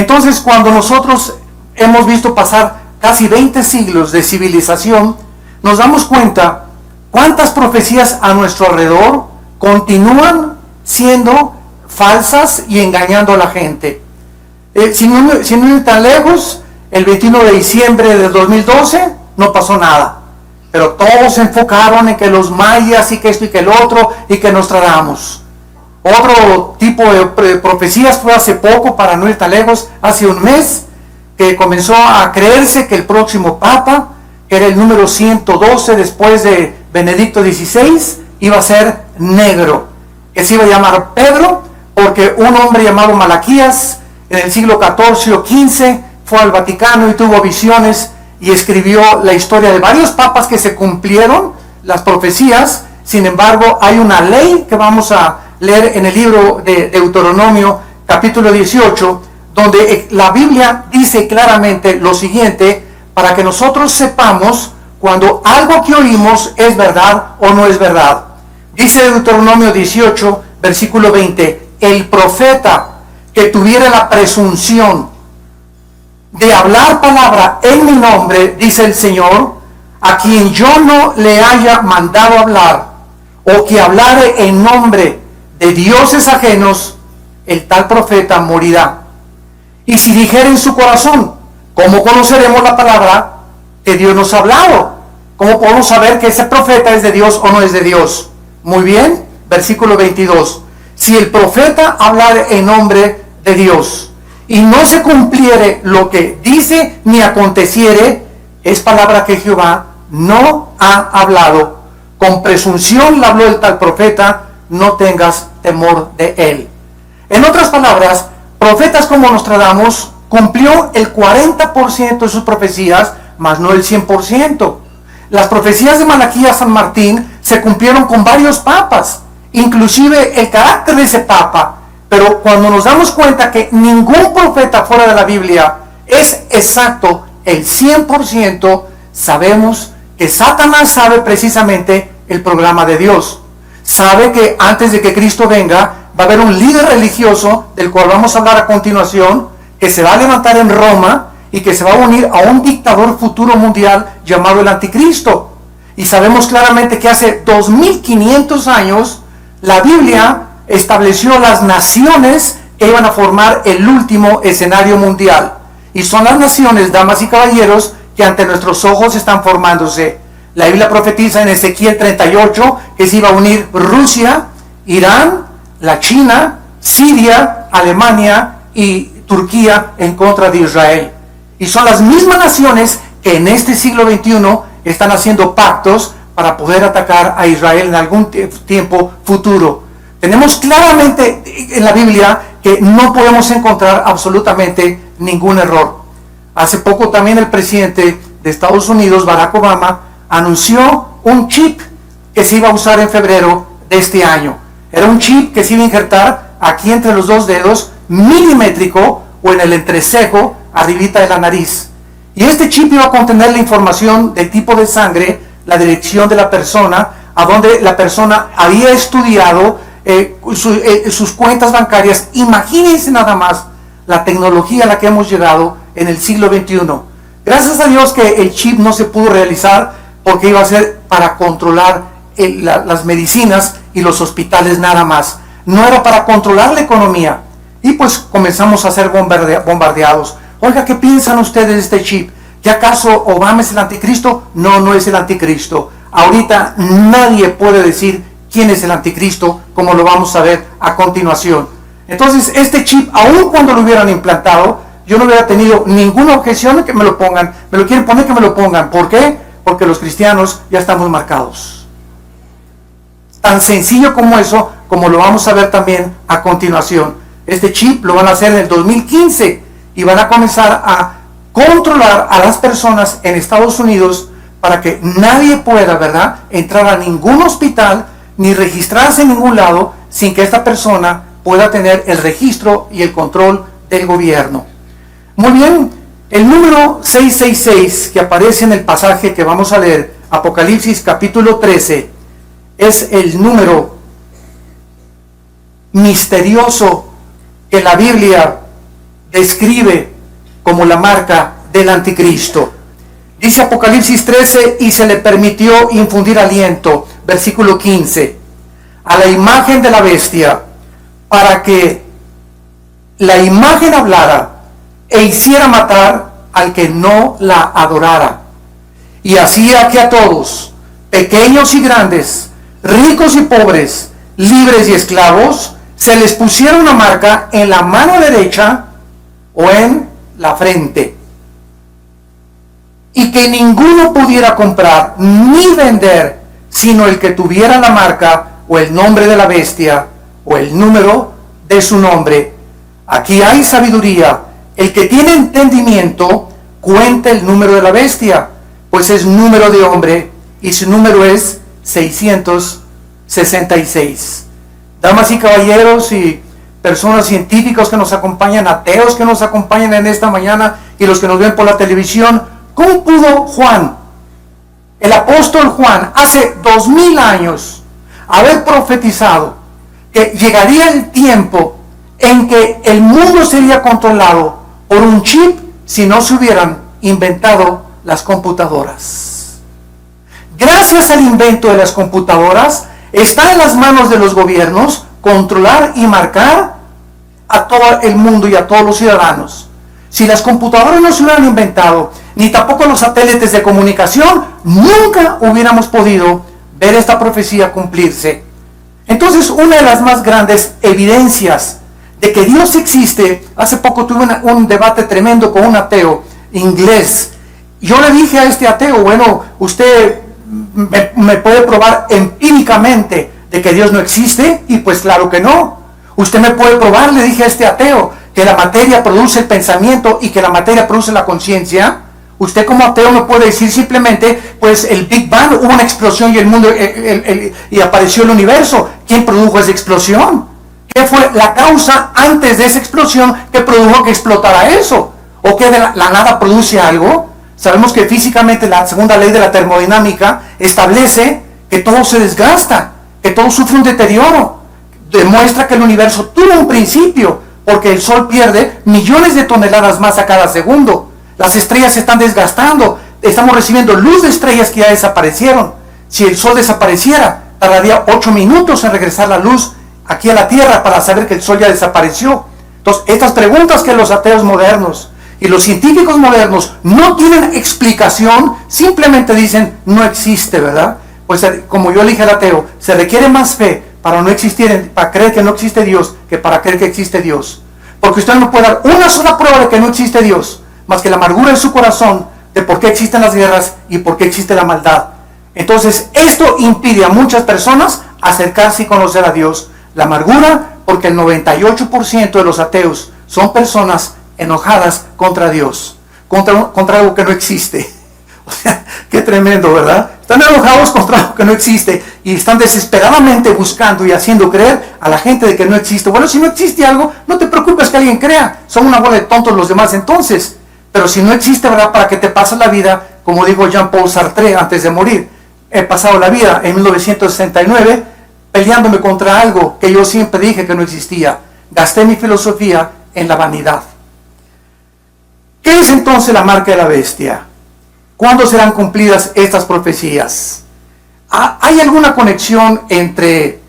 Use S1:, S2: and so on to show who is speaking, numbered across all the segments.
S1: Entonces, cuando nosotros hemos visto pasar casi 20 siglos de civilización, nos damos cuenta cuántas profecías a nuestro alrededor continúan siendo falsas y engañando a la gente. Sin ir tan lejos, el 21 de diciembre del 2012 no pasó nada, pero todos se enfocaron en que los mayas y que esto y que el otro y que Nostradamus. Otro tipo de profecías fue hace poco, para no ir tan lejos, hace un mes, que comenzó a creerse que el próximo papa, que era el número 112 después de Benedicto XVI, iba a ser negro, que se iba a llamar Pedro, porque un hombre llamado Malaquías en el siglo XIV o XV fue al Vaticano y tuvo visiones y escribió la historia de varios papas que se cumplieron las profecías. Sin embargo, hay una ley que vamos a leer en el libro de Deuteronomio capítulo 18, donde la Biblia dice claramente lo siguiente, para que nosotros sepamos cuando algo que oímos es verdad o no es verdad. Dice Deuteronomio 18, versículo 20, el profeta que tuviera la presunción de hablar palabra en mi nombre, dice el Señor, a quien yo no le haya mandado hablar, o que hablare en nombre de dioses ajenos, el tal profeta morirá. Y si dijere en su corazón, ¿cómo conoceremos la palabra que Dios nos ha hablado? ¿Cómo podemos saber que ese profeta es de Dios o no es de Dios? Muy bien, versículo 22. Si el profeta hablare en nombre de Dios y no se cumpliere lo que dice ni aconteciere, es palabra que Jehová no ha hablado. Con presunción le habló el tal profeta, no tengas temor de él. En otras palabras, profetas como Nostradamus cumplió el 40% de sus profecías, mas no el 100%. Las profecías de Malaquías San Martín se cumplieron con varios papas, inclusive el carácter de ese papa. Pero cuando nos damos cuenta que ningún profeta fuera de la Biblia es exacto el 100%, sabemos que Satanás sabe precisamente el programa de Dios. Sabe que antes de que Cristo venga, va a haber un líder religioso, del cual vamos a hablar a continuación, que se va a levantar en Roma y que se va a unir a un dictador futuro mundial llamado el Anticristo. Y sabemos claramente que hace 2500 años la Biblia estableció las naciones que iban a formar el último escenario mundial. Y son las naciones, damas y caballeros, que ante nuestros ojos están formándose. La Biblia profetiza en Ezequiel 38 que se iba a unir Rusia, Irán, la China, Siria, Alemania y Turquía en contra de Israel. Y son las mismas naciones que en este siglo XXI están haciendo pactos para poder atacar a Israel en algún tiempo futuro. Tenemos claramente en la Biblia que no podemos encontrar absolutamente ningún error. Hace poco también el presidente de Estados Unidos, Barack Obama, anunció un chip que se iba a usar en febrero de este año. Era un chip que se iba a injertar aquí entre los dos dedos, milimétrico, o en el entrecejo, arribita de la nariz. Y este chip iba a contener la información del tipo de sangre, la dirección de la persona, a donde la persona había estudiado, sus cuentas bancarias. Imagínense nada más la tecnología a la que hemos llegado en el siglo XXI. Gracias a Dios que el chip no se pudo realizar, porque iba a ser para controlar las medicinas y los hospitales nada más. No era para controlar la economía. Y pues comenzamos a ser bombardeados. Oiga, ¿qué piensan ustedes de este chip? ¿Que acaso Obama es el anticristo? No, no es el anticristo. Ahorita nadie puede decir quién es el anticristo, como lo vamos a ver a continuación. Entonces, este chip, aun cuando lo hubieran implantado, yo no hubiera tenido ninguna objeción de que me lo pongan. Me lo quieren poner, que me lo pongan. ¿Por qué? Porque los cristianos ya estamos marcados. Tan sencillo como eso, como lo vamos a ver también a continuación. Este chip lo van a hacer en el 2015 y van a comenzar a controlar a las personas en Estados Unidos para que nadie pueda, ¿verdad?, entrar a ningún hospital ni registrarse en ningún lado sin que esta persona pueda tener el registro y el control del gobierno. Muy bien, el número 666 que aparece en el pasaje que vamos a leer, Apocalipsis capítulo 13, es el número misterioso que la Biblia describe como la marca del anticristo. Dice Apocalipsis 13, y se le permitió infundir aliento, versículo 15, a la imagen de la bestia, para que la imagen hablara e hiciera matar al que no la adorara. Y hacía que a todos, pequeños y grandes, ricos y pobres, libres y esclavos, se les pusiera una marca en la mano derecha o en la frente, y que ninguno pudiera comprar ni vender, sino el que tuviera la marca o el nombre de la bestia o el número de su nombre. Aquí hay sabiduría. El que tiene entendimiento, cuenta el número de la bestia, pues es número de hombre, y su número es 666. Damas y caballeros y personas científicos que nos acompañan, ateos que nos acompañan en esta mañana y los que nos ven por la televisión, ¿cómo pudo Juan, el apóstol Juan, hace 2000 años, haber profetizado que llegaría el tiempo en que el mundo sería controlado por un chip si no se hubieran inventado las computadoras? Gracias al invento de las computadoras, está en las manos de los gobiernos controlar y marcar a todo el mundo y a todos los ciudadanos. Si las computadoras no se hubieran inventado, ni tampoco los satélites de comunicación, nunca hubiéramos podido ver esta profecía cumplirse. Entonces, una de las más grandes evidencias de que Dios existe, hace poco tuve un debate tremendo con un ateo inglés. Yo le dije a este ateo, bueno, usted me puede probar empíricamente de que Dios no existe, y pues claro que no. Usted me puede probar, le dije a este ateo, que la materia produce el pensamiento y que la materia produce la conciencia. Usted como ateo no puede decir simplemente, pues el Big Bang, hubo una explosión y el mundo y apareció el universo. ¿Quién produjo esa explosión? ¿Qué fue la causa antes de esa explosión que produjo que explotara eso? ¿O que de la nada produce algo? Sabemos que físicamente la segunda ley de la termodinámica establece que todo se desgasta, que todo sufre un deterioro. Demuestra que el universo tuvo un principio, porque el Sol pierde millones de toneladas más a cada segundo. Las estrellas se están desgastando, estamos recibiendo luz de estrellas que ya desaparecieron. Si el Sol desapareciera, tardaría 8 minutos en regresar la luz aquí a la Tierra para saber que el Sol ya desapareció. Entonces, estas preguntas que los ateos modernos y los científicos modernos no tienen explicación, simplemente dicen, no existe, ¿verdad? Pues como yo le dije al ateo, se requiere más fe para creer que no existe Dios, que para creer que existe Dios. Porque usted no puede dar una sola prueba de que no existe Dios, más que la amargura en su corazón de por qué existen las guerras y por qué existe la maldad. Entonces, esto impide a muchas personas acercarse y conocer a Dios. La amargura, porque el 98% de los ateos son personas enojadas contra Dios, contra algo que no existe. O sea, qué tremendo, ¿verdad? Están enojados contra algo que no existe y están desesperadamente buscando y haciendo creer a la gente de que no existe. Bueno, si no existe algo, no te preocupes que alguien crea. Son una bola de tontos los demás entonces. Pero si no existe, ¿verdad? ¿Para qué te pasas la vida? Como dijo Jean-Paul Sartre antes de morir. He pasado la vida en 1969 peleándome contra algo que yo siempre dije que no existía. Gasté mi filosofía en la vanidad. ¿Qué es entonces la marca de la bestia? ¿Cuándo serán cumplidas estas profecías? ¿Hay alguna conexión entre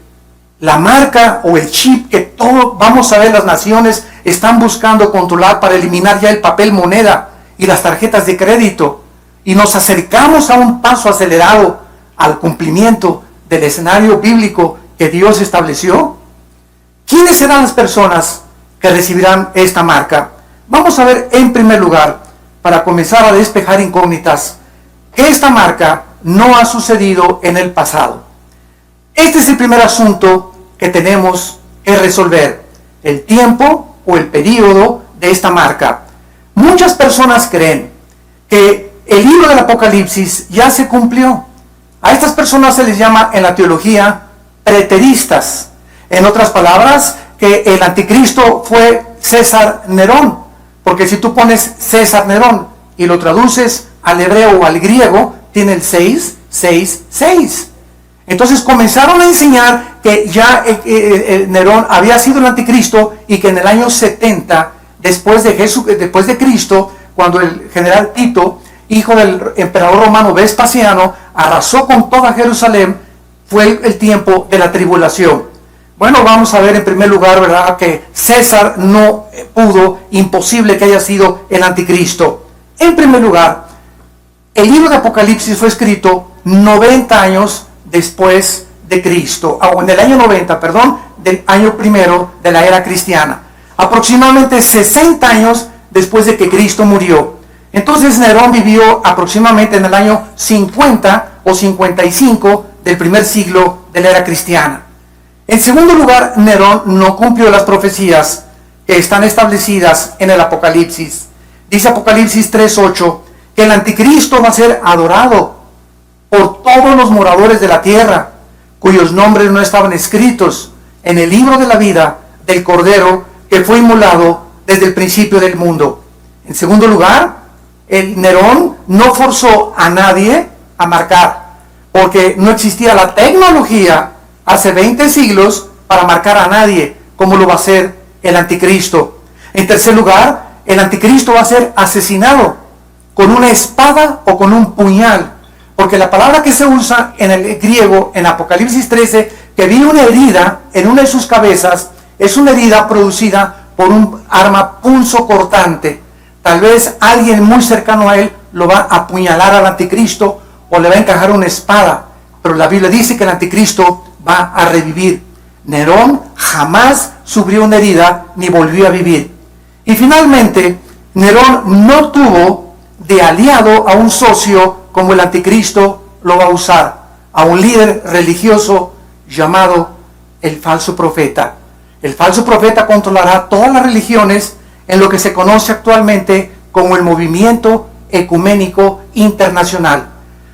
S1: la marca o el chip que todos, vamos a ver, las naciones están buscando controlar para eliminar ya el papel moneda y las tarjetas de crédito? Y nos acercamos a un paso acelerado al cumplimiento del escenario bíblico que Dios estableció. ¿Quiénes serán las personas que recibirán esta marca? Vamos a ver en primer lugar, para comenzar a despejar incógnitas, que esta marca no ha sucedido en el pasado. Este es el primer asunto que tenemos que resolver, el tiempo o el periodo de esta marca. Muchas personas creen que el libro del Apocalipsis ya se cumplió. A estas personas se les llama en la teología preteristas. En otras palabras, que el anticristo fue César Nerón. Porque si tú pones César Nerón y lo traduces al hebreo o al griego, tiene el 666. Entonces comenzaron a enseñar que ya Nerón había sido el anticristo y que en el año 70 después de Cristo, cuando el general Tito, hijo del emperador romano Vespasiano, arrasó con toda Jerusalén, fue el tiempo de la tribulación. Bueno, vamos a ver en primer lugar, ¿verdad?, que César no pudo, imposible que haya sido el anticristo. En primer lugar, el libro de Apocalipsis fue escrito 90 años después de Cristo, o en el año 90, perdón, del año primero de la era cristiana. Aproximadamente 60 años después de que Cristo murió. Entonces Nerón vivió aproximadamente en el año 50 o 55 del primer siglo de la era cristiana. En segundo lugar, Nerón no cumplió las profecías que están establecidas en el Apocalipsis. Dice Apocalipsis 3:8 que el anticristo va a ser adorado por todos los moradores de la tierra, cuyos nombres no estaban escritos en el libro de la vida del Cordero que fue inmolado desde el principio del mundo. En segundo lugar, el Nerón no forzó a nadie a marcar, porque no existía la tecnología hace 20 siglos para marcar a nadie, como lo va a hacer el anticristo. En tercer lugar, el anticristo va a ser asesinado con una espada o con un puñal, porque la palabra que se usa en el griego, en Apocalipsis 13, que vi una herida en una de sus cabezas, es una herida producida por un arma punzocortante. Tal vez alguien muy cercano a él lo va a apuñalar al anticristo o le va a encajar una espada, pero la Biblia dice que el anticristo va a revivir. Nerón jamás sufrió una herida ni volvió a vivir. Y finalmente, Nerón no tuvo de aliado a un socio como el anticristo lo va a usar, a un líder religioso llamado el falso profeta. El falso profeta controlará todas las religiones en lo que se conoce actualmente como el movimiento ecuménico internacional,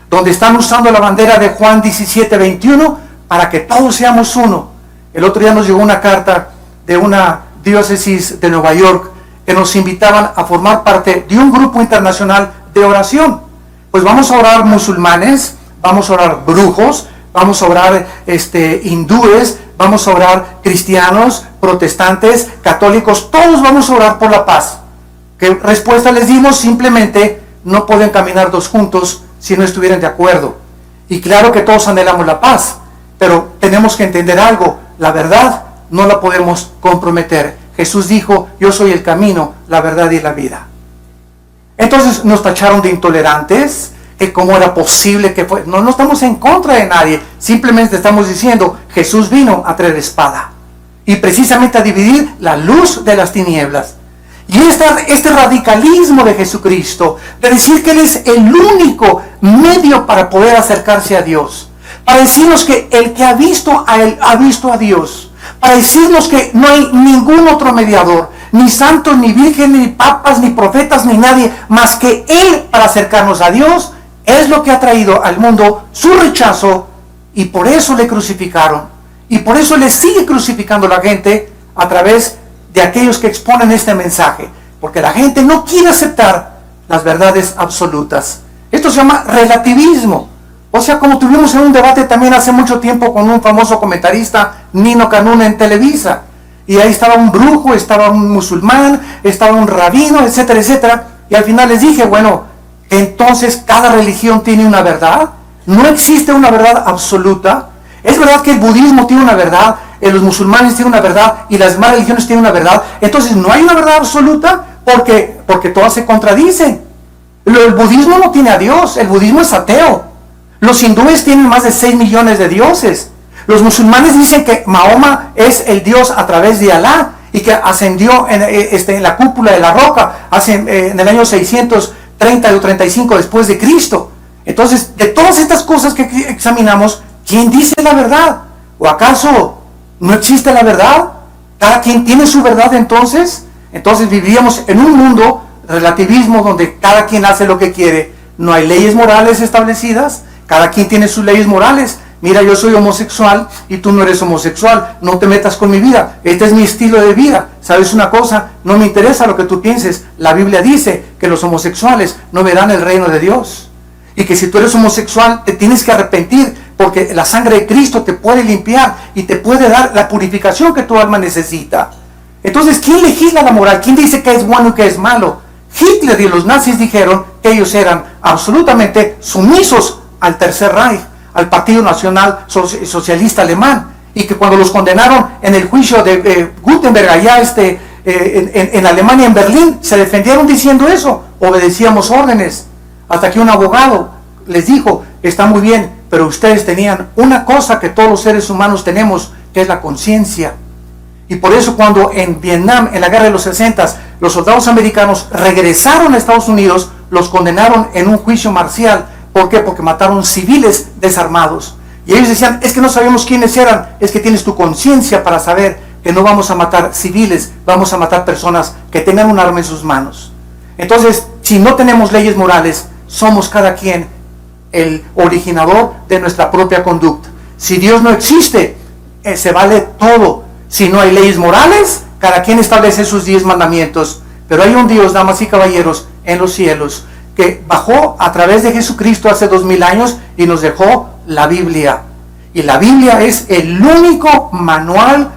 S1: donde están usando la bandera de Juan 17:21 para que todos seamos uno. El otro día nos llegó una carta de una diócesis de Nueva York que nos invitaban a formar parte de un grupo internacional de oración. Pues vamos a orar musulmanes, vamos a orar brujos, vamos a orar hindúes, vamos a orar cristianos, protestantes, católicos, todos vamos a orar por la paz. ¿Qué respuesta les dimos? Simplemente no pueden caminar dos juntos si no estuvieran de acuerdo. Y claro que todos anhelamos la paz, pero tenemos que entender algo, la verdad no la podemos comprometer. Jesús dijo, yo soy el camino, la verdad y la vida. Entonces nos tacharon de intolerantes, que cómo era posible que fue. No estamos en contra de nadie, simplemente estamos diciendo, Jesús vino a traer espada y precisamente a dividir la luz de las tinieblas. Y este radicalismo de Jesucristo, de decir que Él es el único medio para poder acercarse a Dios, para decirnos que el que ha visto a Él ha visto a Dios, para decirnos que no hay ningún otro mediador, ni santos, ni vírgenes, ni papas, ni profetas, ni nadie más que Él para acercarnos a Dios, es lo que ha traído al mundo su rechazo, y por eso le crucificaron. Y por eso le sigue crucificando la gente a través de aquellos que exponen este mensaje. Porque la gente no quiere aceptar las verdades absolutas. Esto se llama relativismo. O sea, como tuvimos en un debate también hace mucho tiempo con un famoso comentarista, Nino Canún, en Televisa. Y ahí estaba un brujo, estaba un musulmán, estaba un rabino, etcétera, etcétera. Y al final les dije, bueno, entonces cada religión tiene una verdad. No existe una verdad absoluta. Es verdad que el budismo tiene una verdad, los musulmanes tienen una verdad y las demás religiones tienen una verdad. Entonces no hay una verdad absoluta porque todas se contradicen. El budismo no tiene a Dios, el budismo es ateo. Los hindúes tienen más de 6 millones de dioses. Los musulmanes dicen que Mahoma es el Dios a través de Alá y que ascendió en la cúpula de la roca en el año 630 o 35 después de Cristo. Entonces, de todas estas cosas que examinamos, ¿quién dice la verdad? ¿O acaso no existe la verdad? ¿Cada quien tiene su verdad entonces? Entonces viviríamos en un mundo relativismo donde cada quien hace lo que quiere. No hay leyes morales establecidas, cada quien tiene sus leyes morales. Mira, yo soy homosexual y tú no eres homosexual, no te metas con mi vida, este es mi estilo de vida. ¿Sabes una cosa? No me interesa lo que tú pienses. La Biblia dice que los homosexuales no verán el reino de Dios. Y que si tú eres homosexual te tienes que arrepentir, porque la sangre de Cristo te puede limpiar y te puede dar la purificación que tu alma necesita. Entonces, ¿quién legisla la moral? ¿Quién dice qué es bueno y qué es malo? Hitler y los nazis dijeron que ellos eran absolutamente sumisos al Tercer Reich, al Partido Nacional Socialista Alemán, y que cuando los condenaron en el juicio de Gutenberg allá en Alemania, en Berlín, se defendieron diciendo eso: obedecíamos órdenes. Hasta que un abogado les dijo: está muy bien, pero ustedes tenían una cosa que todos los seres humanos tenemos, que es la conciencia. Y por eso cuando en Vietnam, en la guerra de los 60, los soldados americanos regresaron a Estados Unidos, los condenaron en un juicio marcial. ¿Por qué? Porque mataron civiles desarmados. Y ellos decían: es que no sabemos quiénes eran. Es que tienes tu conciencia para saber que no vamos a matar civiles, vamos a matar personas que tengan un arma en sus manos. Entonces, si no tenemos leyes morales, somos cada quien el originador de nuestra propia conducta. Si Dios no existe, se vale todo. Si no hay leyes morales, cada quien establece sus 10 mandamientos. Pero hay un Dios, damas y caballeros, en los cielos, que bajó a través de Jesucristo hace 2000 años y nos dejó la Biblia. Y la Biblia es el único manual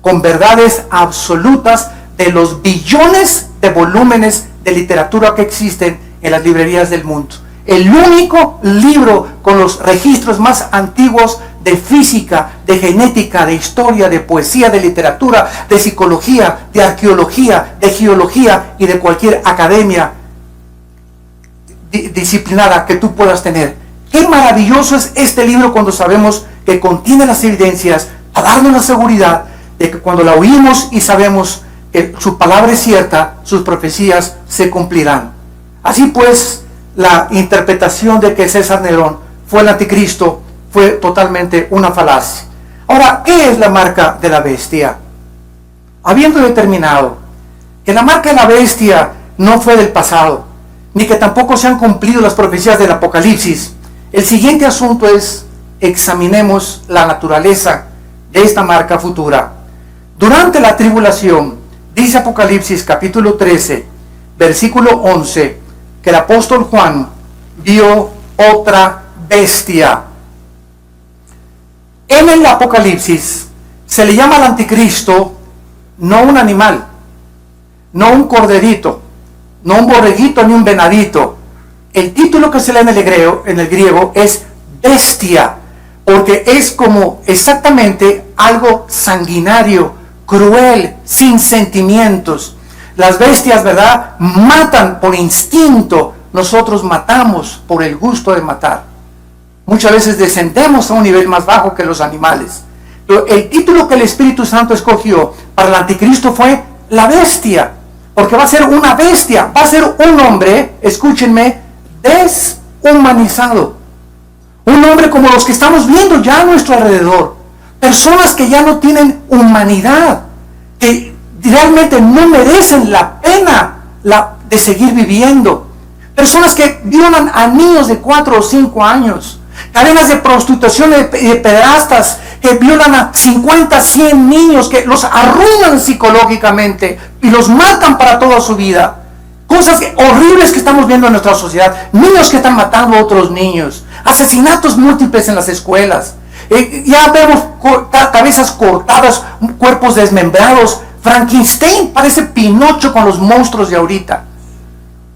S1: con verdades absolutas de los billones de volúmenes de literatura que existen en las librerías del mundo. El único libro con los registros más antiguos de física, de genética, de historia, de poesía, de literatura, de psicología, de arqueología, de geología y de cualquier academia disciplinada que tú puedas tener. Qué maravilloso es este libro cuando sabemos que contiene las evidencias para darnos la seguridad de que cuando la oímos y sabemos que su palabra es cierta, sus profecías se cumplirán. Así pues, la interpretación de que César Nerón fue el anticristo fue totalmente una falacia. Ahora, ¿qué es la marca de la bestia? Habiendo determinado que la marca de la bestia no fue del pasado, ni que tampoco se han cumplido las profecías del Apocalipsis, el siguiente asunto es: examinemos la naturaleza de esta marca futura. Durante la tribulación, dice Apocalipsis capítulo 13, versículo 11, que el apóstol Juan vio otra bestia. En el Apocalipsis se le llama al anticristo no un animal, no un corderito, no un borreguito ni un venadito. El título que se lee en el griego es bestia, porque es como exactamente algo sanguinario, cruel, sin sentimientos. Las bestias, ¿verdad?, matan por instinto. Nosotros matamos por el gusto de matar. Muchas veces descendemos a un nivel más bajo que los animales. Pero el título que el Espíritu Santo escogió para el anticristo fue la bestia, porque va a ser una bestia, va a ser un hombre, escúchenme, deshumanizado. Un hombre como los que estamos viendo ya a nuestro alrededor. Personas que ya no tienen humanidad, que realmente no merecen la pena de seguir viviendo. Personas que violan a niños de 4 o 5 años. Cadenas de prostitución de pederastas que violan a 50, 100 niños, que los arruinan psicológicamente y los matan para toda su vida. Cosas horribles que estamos viendo en nuestra sociedad. Niños que están matando a otros niños. Asesinatos múltiples en las escuelas. Ya vemos cabezas cortadas, cuerpos desmembrados. Frankenstein parece Pinocho con los monstruos de ahorita.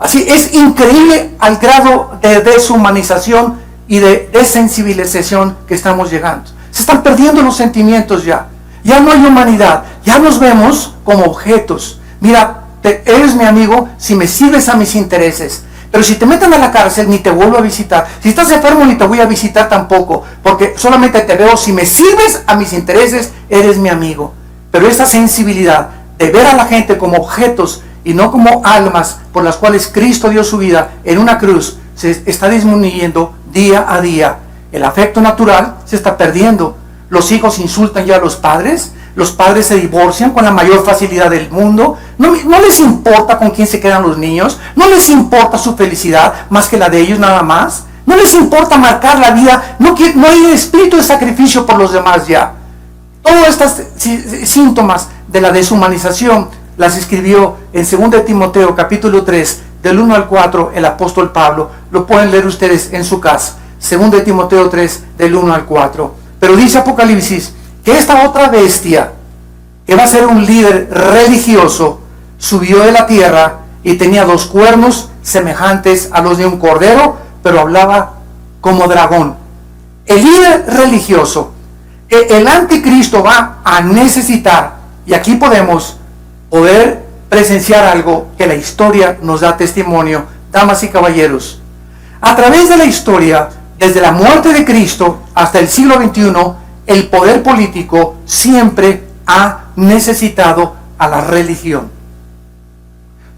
S1: Así es increíble al grado de deshumanización y de desensibilización que estamos llegando. Se están perdiendo los sentimientos ya. Ya no hay humanidad. Ya nos vemos como objetos. Mira, eres mi amigo si me sirves a mis intereses. Pero si te meten a la cárcel, ni te vuelvo a visitar. Si estás enfermo, ni te voy a visitar tampoco. Porque solamente te veo si me sirves a mis intereses, eres mi amigo. Pero esta sensibilidad de ver a la gente como objetos y no como almas por las cuales Cristo dio su vida en una cruz, se está disminuyendo día a día. El afecto natural se está perdiendo. Los hijos insultan ya a los padres se divorcian con la mayor facilidad del mundo. No les importa con quién se quedan los niños, no les importa su felicidad más que la de ellos nada más. No les importa marcar la vida, no hay espíritu de sacrificio por los demás ya. Todos estos síntomas de la deshumanización las escribió en 2 Timoteo capítulo 3 del 1 al 4 el apóstol Pablo. Lo pueden leer ustedes en su casa. 2 Timoteo 3 del 1 al 4. Pero dice Apocalipsis que esta otra bestia que va a ser un líder religioso, subió de la tierra y tenía 2 cuernos semejantes a los de un cordero, pero hablaba como dragón. El líder religioso que el anticristo va a necesitar, y aquí podemos poder presenciar algo que la historia nos da testimonio, damas y caballeros. A través de la historia, desde la muerte de Cristo hasta el siglo XXI, el poder político siempre ha necesitado a la religión.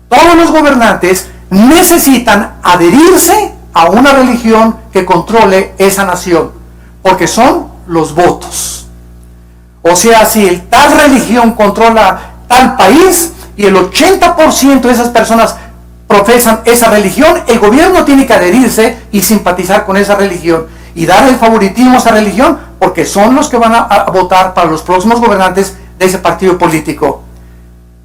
S1: Todos los gobernantes necesitan adherirse a una religión que controle esa nación, porque son los votos. O sea, si el tal religión controla tal país y el 80% de esas personas profesan esa religión, el gobierno tiene que adherirse y simpatizar con esa religión y dar el favoritismo a esa religión, porque son los que van a votar para los próximos gobernantes de ese partido político.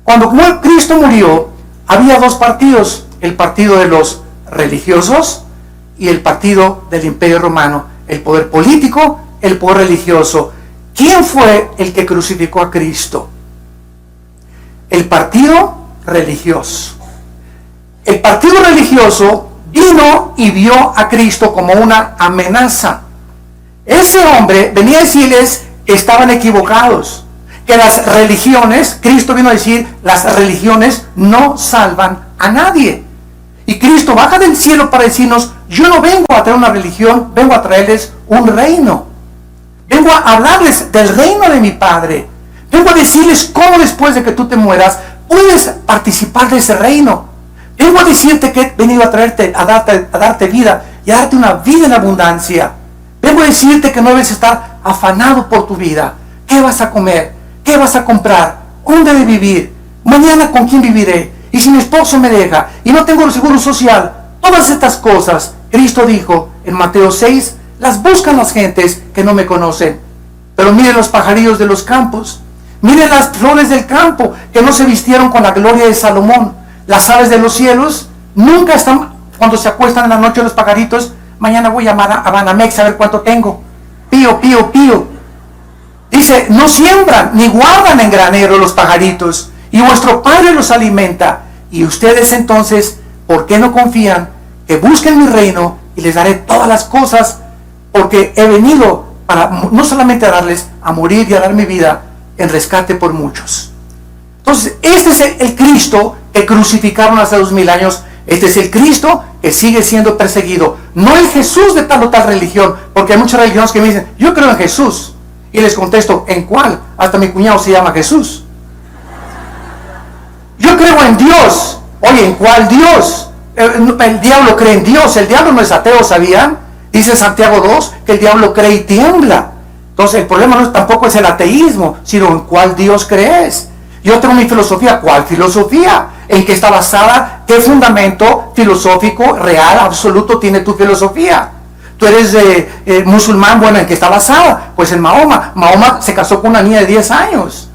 S1: Cuando Cristo murió, había 2 partidos, el partido de los religiosos y el partido del Imperio Romano, el poder político, el poder religioso. ¿Quién fue el que crucificó a Cristo? El partido religioso. El partido religioso vino y vio a Cristo como una amenaza. Ese hombre venía a decirles que estaban equivocados, que las religiones, Cristo vino a decir, las religiones no salvan a nadie. Y Cristo baja del cielo para decirnos, yo no vengo a traer una religión, vengo a traerles un reino. Vengo a hablarles del reino de mi Padre. Vengo a decirles cómo después de que tú te mueras, puedes participar de ese reino. Vengo a decirte que he venido a traerte, a darte vida y a darte una vida en abundancia. Vengo a decirte que no debes estar afanado por tu vida. ¿Qué vas a comer? ¿Qué vas a comprar? ¿Dónde de vivir? ¿Mañana con quién viviré? ¿Y si mi esposo me deja? ¿Y no tengo el seguro social? Todas estas cosas, Cristo dijo en Mateo 6, las buscan las gentes que no me conocen. Pero miren los pajarillos de los campos. Miren las flores del campo que no se vistieron con la gloria de Salomón. Las aves de los cielos nunca están, cuando se acuestan en la noche los pajaritos, mañana voy a llamar a Banamex a ver cuánto tengo. Pío, pío, pío. Dice, no siembran ni guardan en granero los pajaritos, y vuestro Padre los alimenta. Y ustedes entonces, ¿por qué no confían? Que busquen mi reino y les daré todas las cosas, porque he venido para no solamente a darles a morir y a dar mi vida en rescate por muchos. Entonces, este es el Cristo que crucificaron hace 2000 años. Este es el Cristo que sigue siendo perseguido. No el Jesús de tal o tal religión, porque hay muchas religiones que me dicen, yo creo en Jesús. Y les contesto, ¿en cuál? Hasta mi cuñado se llama Jesús. Yo creo en Dios. Oye, ¿en cuál Dios? El diablo cree en Dios. El diablo no es ateo, ¿sabían? Dice Santiago 2 que el diablo cree y tiembla. Entonces el problema no tampoco es el ateísmo, sino en cuál Dios crees. Yo tengo mi filosofía. ¿Cuál filosofía? ¿En qué está basada? ¿Qué fundamento filosófico, real, absoluto tiene tu filosofía? Tú eres musulmán, bueno, ¿en qué está basada? Pues en Mahoma. Mahoma se casó con una niña de 10 años.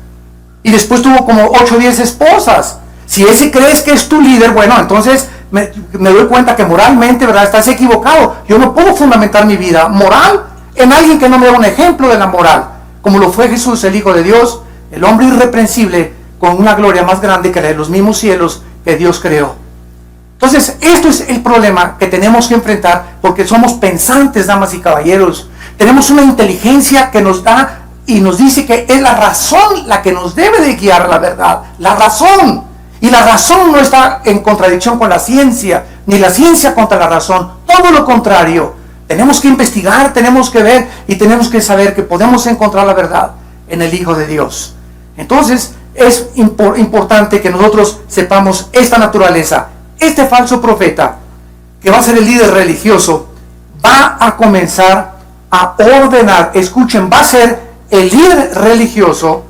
S1: Y después tuvo como 8 o 10 esposas. Si ese crees que es tu líder, bueno, entonces me doy cuenta que moralmente, ¿verdad?, estás equivocado. Yo no puedo fundamentar mi vida moral en alguien que no me da un ejemplo de la moral, como lo fue Jesús, el Hijo de Dios, el hombre irreprensible, con una gloria más grande que la de los mismos cielos que Dios creó. Entonces, esto es el problema que tenemos que enfrentar, porque somos pensantes, damas y caballeros. Tenemos una inteligencia que nos da y nos dice que es la razón la que nos debe de guiar a la verdad. La razón. Y la razón no está en contradicción con la ciencia, ni la ciencia contra la razón. Todo lo contrario. Tenemos que investigar, tenemos que ver y tenemos que saber que podemos encontrar la verdad en el Hijo de Dios. Entonces, es importante que nosotros sepamos esta naturaleza. Este falso profeta, que va a ser el líder religioso, va a comenzar a ordenar. Escuchen, va a ser el líder religioso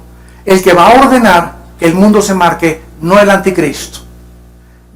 S1: el que va a ordenar que el mundo se marque, no el anticristo.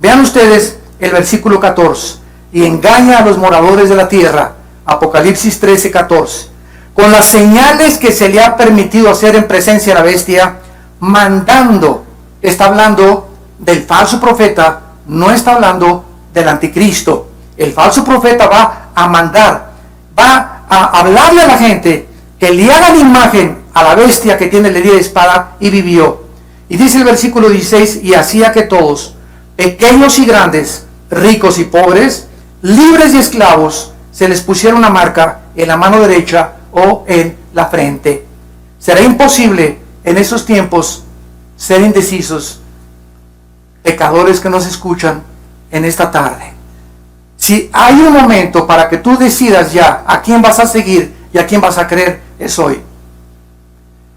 S1: Vean ustedes el versículo 14. Y engaña a los moradores de la tierra. Apocalipsis 13, 14. Con las señales que se le ha permitido hacer en presencia de la bestia, mandando. Está hablando del falso profeta, no está hablando del anticristo. El falso profeta va a mandar, va a hablarle a la gente que le hagan imagen a la bestia que tiene la herida de espada y vivió. Y dice el versículo 16, y hacía que todos, pequeños y grandes, ricos y pobres, libres y esclavos, se les pusiera una marca en la mano derecha o en la frente. Será imposible en esos tiempos ser indecisos, pecadores que nos escuchan en esta tarde. Si hay un momento para que tú decidas ya a quién vas a seguir y a quién vas a creer, es hoy.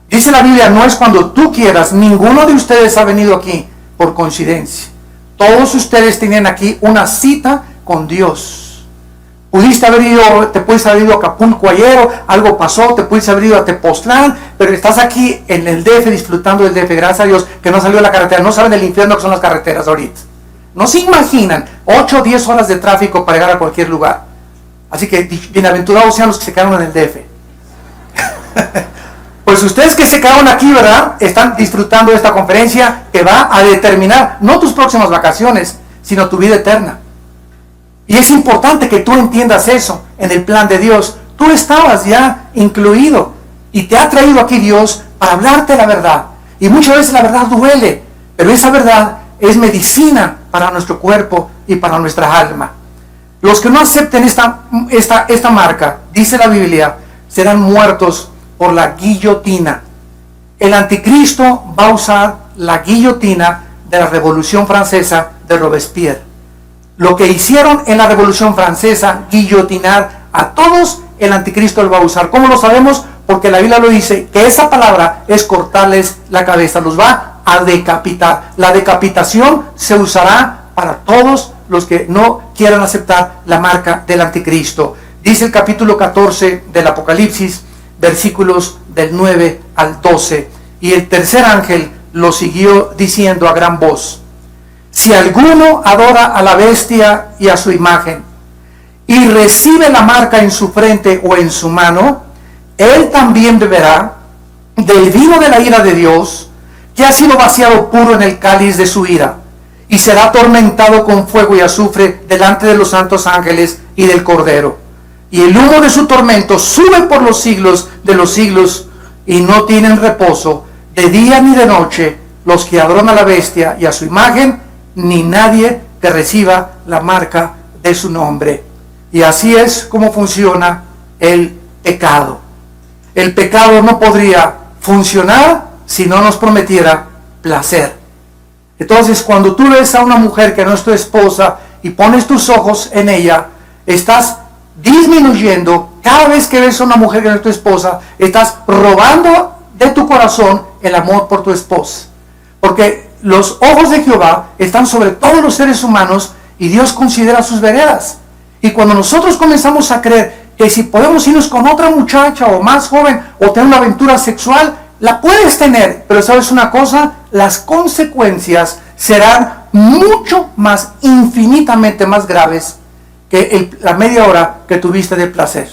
S1: Dice la Biblia, no es cuando tú quieras. Ninguno de ustedes ha venido aquí por coincidencia. Todos ustedes tienen aquí una cita con Dios. Pudiste haber ido, te puedes haber ido a Acapulco ayer, algo pasó, te pudiste haber ido a Tepoztlán, pero estás aquí en el DF disfrutando del DF. Gracias a Dios que no salió a la carretera. No saben el infierno que son las carreteras ahorita. No se imaginan 8 o 10 horas de tráfico para llegar a cualquier lugar. Así que bienaventurados sean los que se quedaron en el DF. Pues ustedes que se quedaron aquí, ¿verdad? Están disfrutando de esta conferencia que va a determinar no tus próximas vacaciones, sino tu vida eterna. Y es importante que tú entiendas eso en el plan de Dios. Tú estabas ya incluido y te ha traído aquí Dios para hablarte la verdad. Y muchas veces la verdad duele, pero esa verdad es medicina para nuestro cuerpo y para nuestra alma. Los que no acepten esta marca, dice la Biblia, serán muertos por la guillotina. El anticristo va a usar la guillotina de la Revolución Francesa de Robespierre. Lo que hicieron en la Revolución Francesa, guillotinar a todos, el anticristo lo va a usar. ¿Cómo lo sabemos? Porque la Biblia lo dice, que esa palabra es cortarles la cabeza, los va a decapitar. La decapitación se usará para todos los que no quieran aceptar la marca del anticristo. Dice el capítulo 14 del Apocalipsis, versículos del 9 al 12. Y el tercer ángel lo siguió diciendo a gran voz: si alguno adora a la bestia y a su imagen, y recibe la marca en su frente o en su mano, él también beberá del vino de la ira de Dios, que ha sido vaciado puro en el cáliz de su ira, y será atormentado con fuego y azufre delante de los santos ángeles y del Cordero. Y el humo de su tormento sube por los siglos de los siglos, y no tienen reposo de día ni de noche los que adoran a la bestia y a su imagen, ni nadie que reciba la marca de su nombre. Y así es como funciona el pecado. El pecado no podría funcionar si no nos prometiera placer. Entonces, cuando tú ves a una mujer que no es tu esposa y pones tus ojos en ella, estás disminuyendo. Cada vez que ves a una mujer que no es tu esposa, estás robando de tu corazón el amor por tu esposa. Porque los ojos de Jehová están sobre todos los seres humanos y Dios considera sus veredas. Y cuando nosotros comenzamos a creer que si podemos irnos con otra muchacha o más joven o tener una aventura sexual, la puedes tener, pero ¿sabes una cosa? Las consecuencias serán mucho más, infinitamente más graves que la media hora que tuviste de placer.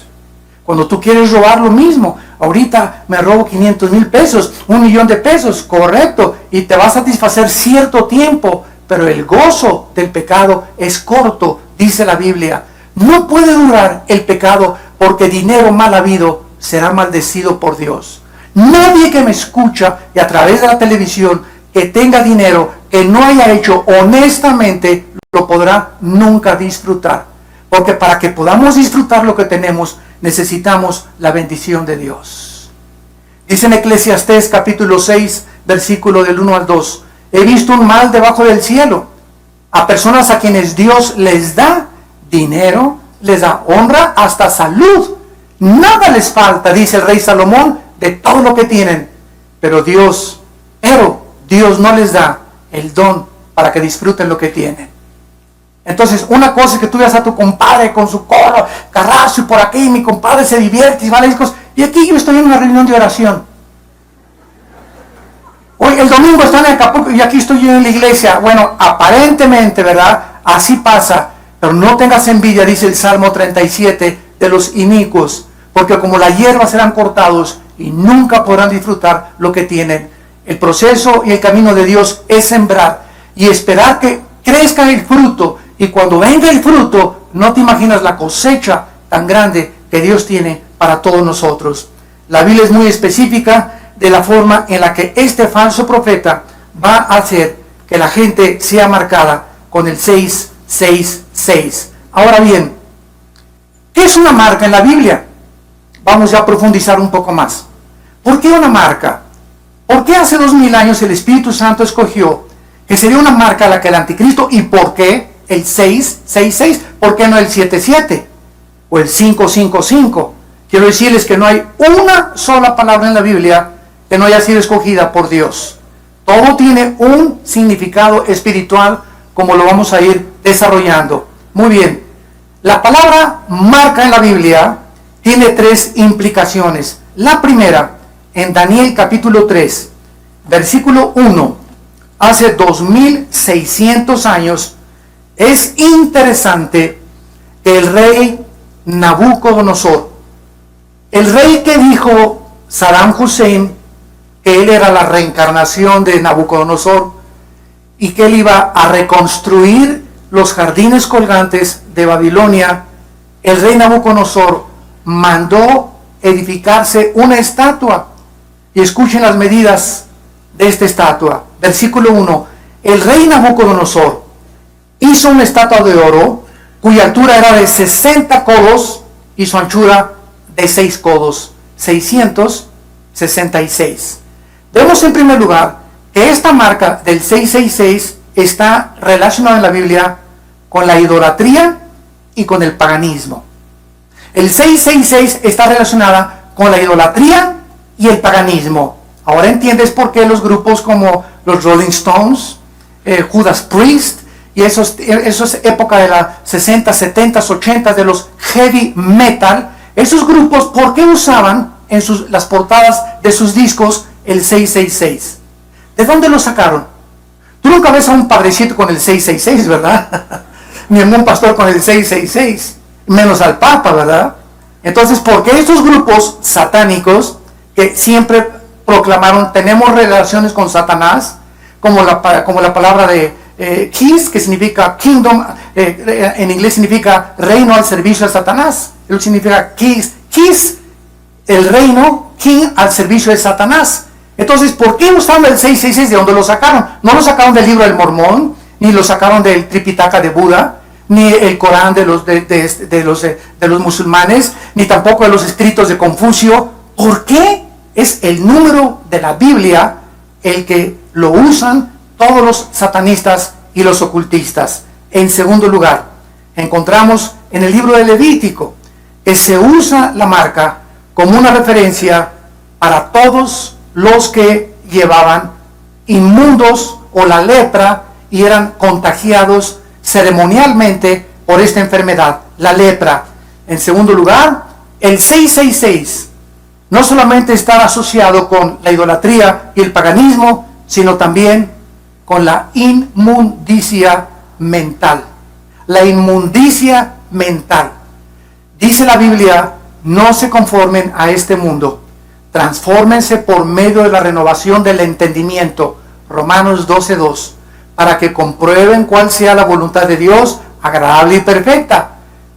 S1: Cuando tú quieres robar, lo mismo. Ahorita me robo 500,000 pesos, 1,000,000 de pesos, correcto, y te va a satisfacer cierto tiempo, pero el gozo del pecado es corto, dice la Biblia. No puede durar el pecado, porque dinero mal habido será maldecido por Dios. Nadie que me escucha y a través de la televisión que tenga dinero, que no haya hecho honestamente, lo podrá nunca disfrutar. Porque para que podamos disfrutar lo que tenemos, necesitamos la bendición de Dios. Dice en Eclesiastés capítulo 6, versículo del 1 al 2. He visto un mal debajo del cielo, a personas a quienes Dios les da dinero, les da honra, hasta salud. Nada les falta, dice el rey Salomón, de todo lo que tienen. Pero Dios no les da el don para que disfruten lo que tienen. Entonces, una cosa es que tú veas a tu compadre con su coro, carrazo y por aquí, mi compadre se divierte y va a discos, y aquí yo estoy en una reunión de oración. Hoy, el domingo están en Acapulco y aquí estoy yo en la iglesia. Bueno, aparentemente, ¿verdad? Así pasa. Pero no tengas envidia, dice el Salmo 37, de los inicuos, porque como la hierba serán cortados y nunca podrán disfrutar lo que tienen. El proceso y el camino de Dios es sembrar y esperar que crezca el fruto. Y cuando venga el fruto, no te imaginas la cosecha tan grande que Dios tiene para todos nosotros. La Biblia es muy específica de la forma en la que este falso profeta va a hacer que la gente sea marcada con el 666. Ahora bien, ¿qué es una marca en la Biblia? Vamos ya a profundizar un poco más. ¿Por qué una marca? ¿Por qué hace 2000 años el Espíritu Santo escogió que sería una marca a la que el anticristo? ¿Y por qué el 666? ¿Por qué no el 77? O el 555. Quiero decirles que no hay una sola palabra en la Biblia que no haya sido escogida por Dios. Todo tiene un significado espiritual, como lo vamos a ir desarrollando. Muy bien. La palabra marca en la Biblia tiene 3 implicaciones. La primera, en Daniel capítulo 3, versículo 1, hace 2600 años, es interesante que el rey Nabucodonosor, el rey que dijo Saddam Hussein que él era la reencarnación de Nabucodonosor y que él iba a reconstruir los jardines colgantes de Babilonia, el rey Nabucodonosor mandó edificarse una estatua. Y escuchen las medidas de esta estatua. Versículo 1. El rey Nabucodonosor hizo una estatua de oro cuya altura era de 60 codos y su anchura de 6 codos, 666. Vemos en primer lugar que esta marca del 666 está relacionada en la Biblia con la idolatría y con el paganismo. El 666 está relacionada con la idolatría y el paganismo. Ahora entiendes por qué los grupos como los Rolling Stones, Judas Priest, y esos época de las 60, 70, 80 de los heavy metal, esos grupos, ¿por qué usaban en las portadas de sus discos el 666? ¿De dónde lo sacaron? Tú nunca ves a un padrecito con el 666, ¿verdad? Ni a un pastor con el 666, menos al Papa, ¿verdad? Entonces, ¿por qué estos grupos satánicos que siempre proclamaron tenemos relaciones con Satanás, como la palabra de Kiss, que significa kingdom, en inglés significa reino al servicio de Satanás, eso significa Kiss, el reino, king al servicio de Satanás. Entonces, ¿por qué usaron el 666? ¿De dónde lo sacaron? No lo sacaron del libro del Mormón, ni lo sacaron del Tripitaka de Buda, ni el Corán de los musulmanes, ni tampoco de los escritos de Confucio. ¿Por qué? Es el número de la Biblia el que lo usan todos los satanistas y los ocultistas. En segundo lugar, encontramos en el libro de Levítico que se usa la marca como una referencia para todos los que llevaban inmundos o la lepra y eran contagiados ceremonialmente por esta enfermedad, la lepra. En segundo lugar, el 666 no solamente está asociado con la idolatría y el paganismo, sino también con la inmundicia mental. La inmundicia mental. Dice la Biblia, no se conformen a este mundo, transfórmense por medio de la renovación del entendimiento, Romanos 12:2, para que comprueben cuál sea la voluntad de Dios, agradable y perfecta.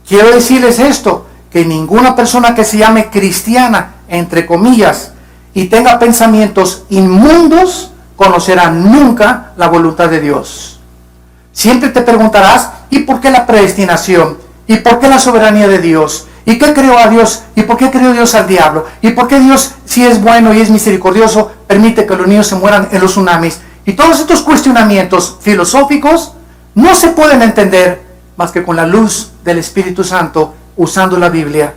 S1: Quiero decirles esto, que ninguna persona que se llame cristiana, entre comillas, y tenga pensamientos inmundos, conocerá nunca la voluntad de Dios. Siempre te preguntarás, ¿y por qué la predestinación? ¿Y por qué la soberanía de Dios? ¿Y qué creó a Dios? ¿Y por qué creó Dios al diablo? ¿Y por qué Dios, si es bueno y es misericordioso, permite que los niños se mueran en los tsunamis? Y todos estos cuestionamientos filosóficos no se pueden entender más que con la luz del Espíritu Santo, usando la Biblia.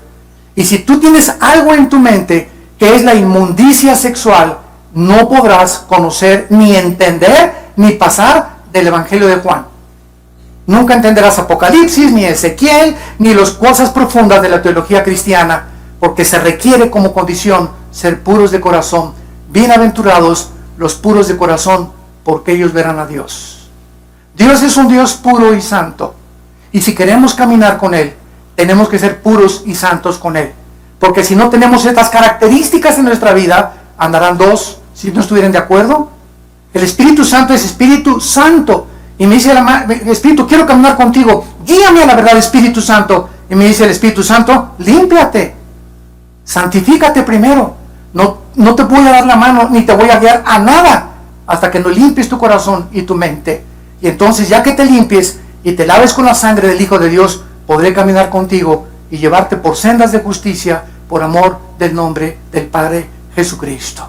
S1: Y si tú tienes algo en tu mente que es la inmundicia sexual, no podrás conocer, ni entender, ni pasar del Evangelio de Juan. Nunca entenderás Apocalipsis, ni Ezequiel, ni las cosas profundas de la teología cristiana, porque se requiere como condición ser puros de corazón. Bienaventurados los puros de corazón, porque ellos verán a Dios. Dios es un Dios puro y santo. Y si queremos caminar con Él, tenemos que ser puros y santos con Él. Porque si no tenemos estas características en nuestra vida, andarán dos si no estuvieran de acuerdo. El Espíritu Santo es Espíritu Santo. Y me dice el Espíritu, quiero caminar contigo. Guíame a la verdad, Espíritu Santo. Y me dice el Espíritu Santo, límpiate. Santifícate primero. No no te voy a dar la mano, ni te voy a guiar a nada, hasta que no limpies tu corazón y tu mente. Y entonces, ya que te limpies y te laves con la sangre del Hijo de Dios, podré caminar contigo y llevarte por sendas de justicia, por amor del nombre del Padre Jesucristo.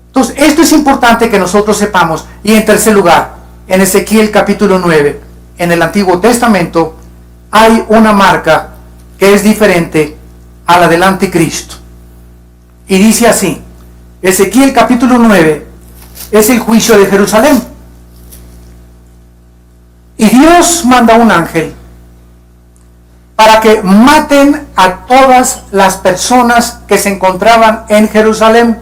S1: Entonces, esto es importante que nosotros sepamos. Y en tercer lugar, en Ezequiel capítulo 9, en el Antiguo Testamento, hay una marca que es diferente a la del anticristo. Y dice así, Ezequiel capítulo 9 es el juicio de Jerusalén. Y Dios manda un ángel para que maten a todas las personas que se encontraban en Jerusalén.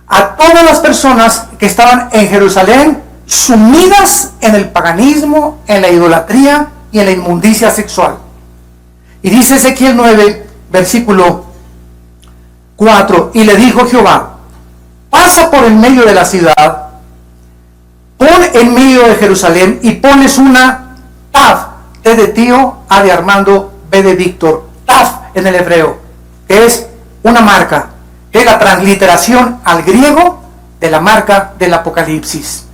S1: A todas las personas que estaban en Jerusalén sumidas en el paganismo, en la idolatría y en la inmundicia sexual. Y dice Ezequiel 9, versículo 4, y le dijo Jehová, pasa por el medio de la ciudad, pon en medio de Jerusalén y pones una Tav, T de tío, A de Armando, B de Víctor, Tav en el hebreo, que es una marca, que es la transliteración al griego de la marca del Apocalipsis.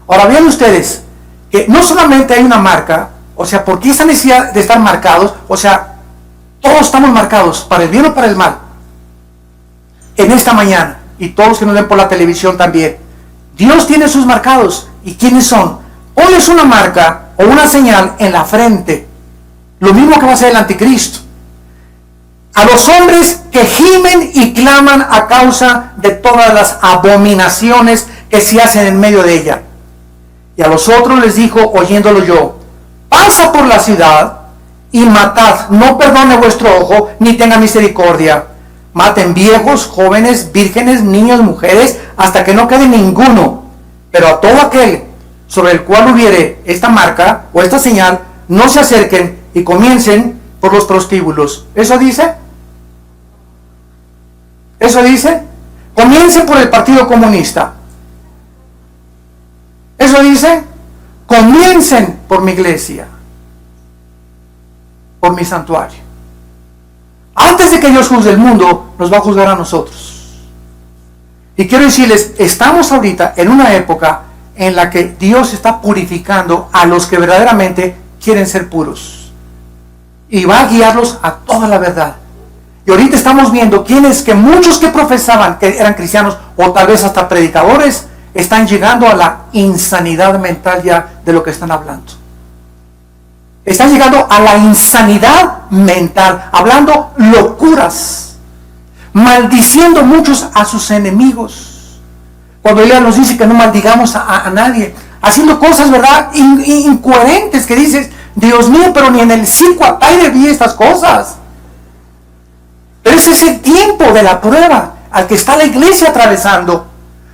S1: Ahora vean ustedes que no solamente hay una marca, o sea, ¿por qué esa necesidad de estar marcados? O sea, todos estamos marcados, para el bien o para el mal, en esta mañana, y todos los que nos ven por la televisión también. Dios tiene sus marcados. ¿Y quiénes son? Pones una marca o una señal en la frente. Lo mismo que va a hacer el anticristo. A los hombres que gimen y claman a causa de todas las abominaciones que se hacen en medio de ella. Y a los otros les dijo, oyéndolo yo, pasa por la ciudad y matad, no perdone vuestro ojo, ni tenga misericordia. Maten viejos, jóvenes, vírgenes, niños, mujeres, hasta que no quede ninguno. Pero a todo aquel sobre el cual hubiere esta marca o esta señal, no se acerquen y comiencen por los prostíbulos. ¿Eso dice? ¿Eso dice? Comiencen por el Partido Comunista. ¿Eso dice? Comiencen por mi iglesia, por mi santuario. Antes de que Dios juzgue el mundo, nos va a juzgar a nosotros. Y quiero decirles, estamos ahorita en una época en la que Dios está purificando a los que verdaderamente quieren ser puros. Y va a guiarlos a toda la verdad. Y ahorita estamos viendo quienes que muchos que profesaban que eran cristianos, o tal vez hasta predicadores, están llegando a la insanidad mental ya de lo que están hablando. Están llegando a la insanidad mental, hablando locuras, maldiciendo muchos a sus enemigos. Cuando ella nos dice que no maldigamos a nadie, haciendo cosas, ¿verdad?, incoherentes, que dices, Dios mío, pero ni en el circo Ataide vi estas cosas. Pero ese es el tiempo de la prueba al que está la iglesia atravesando.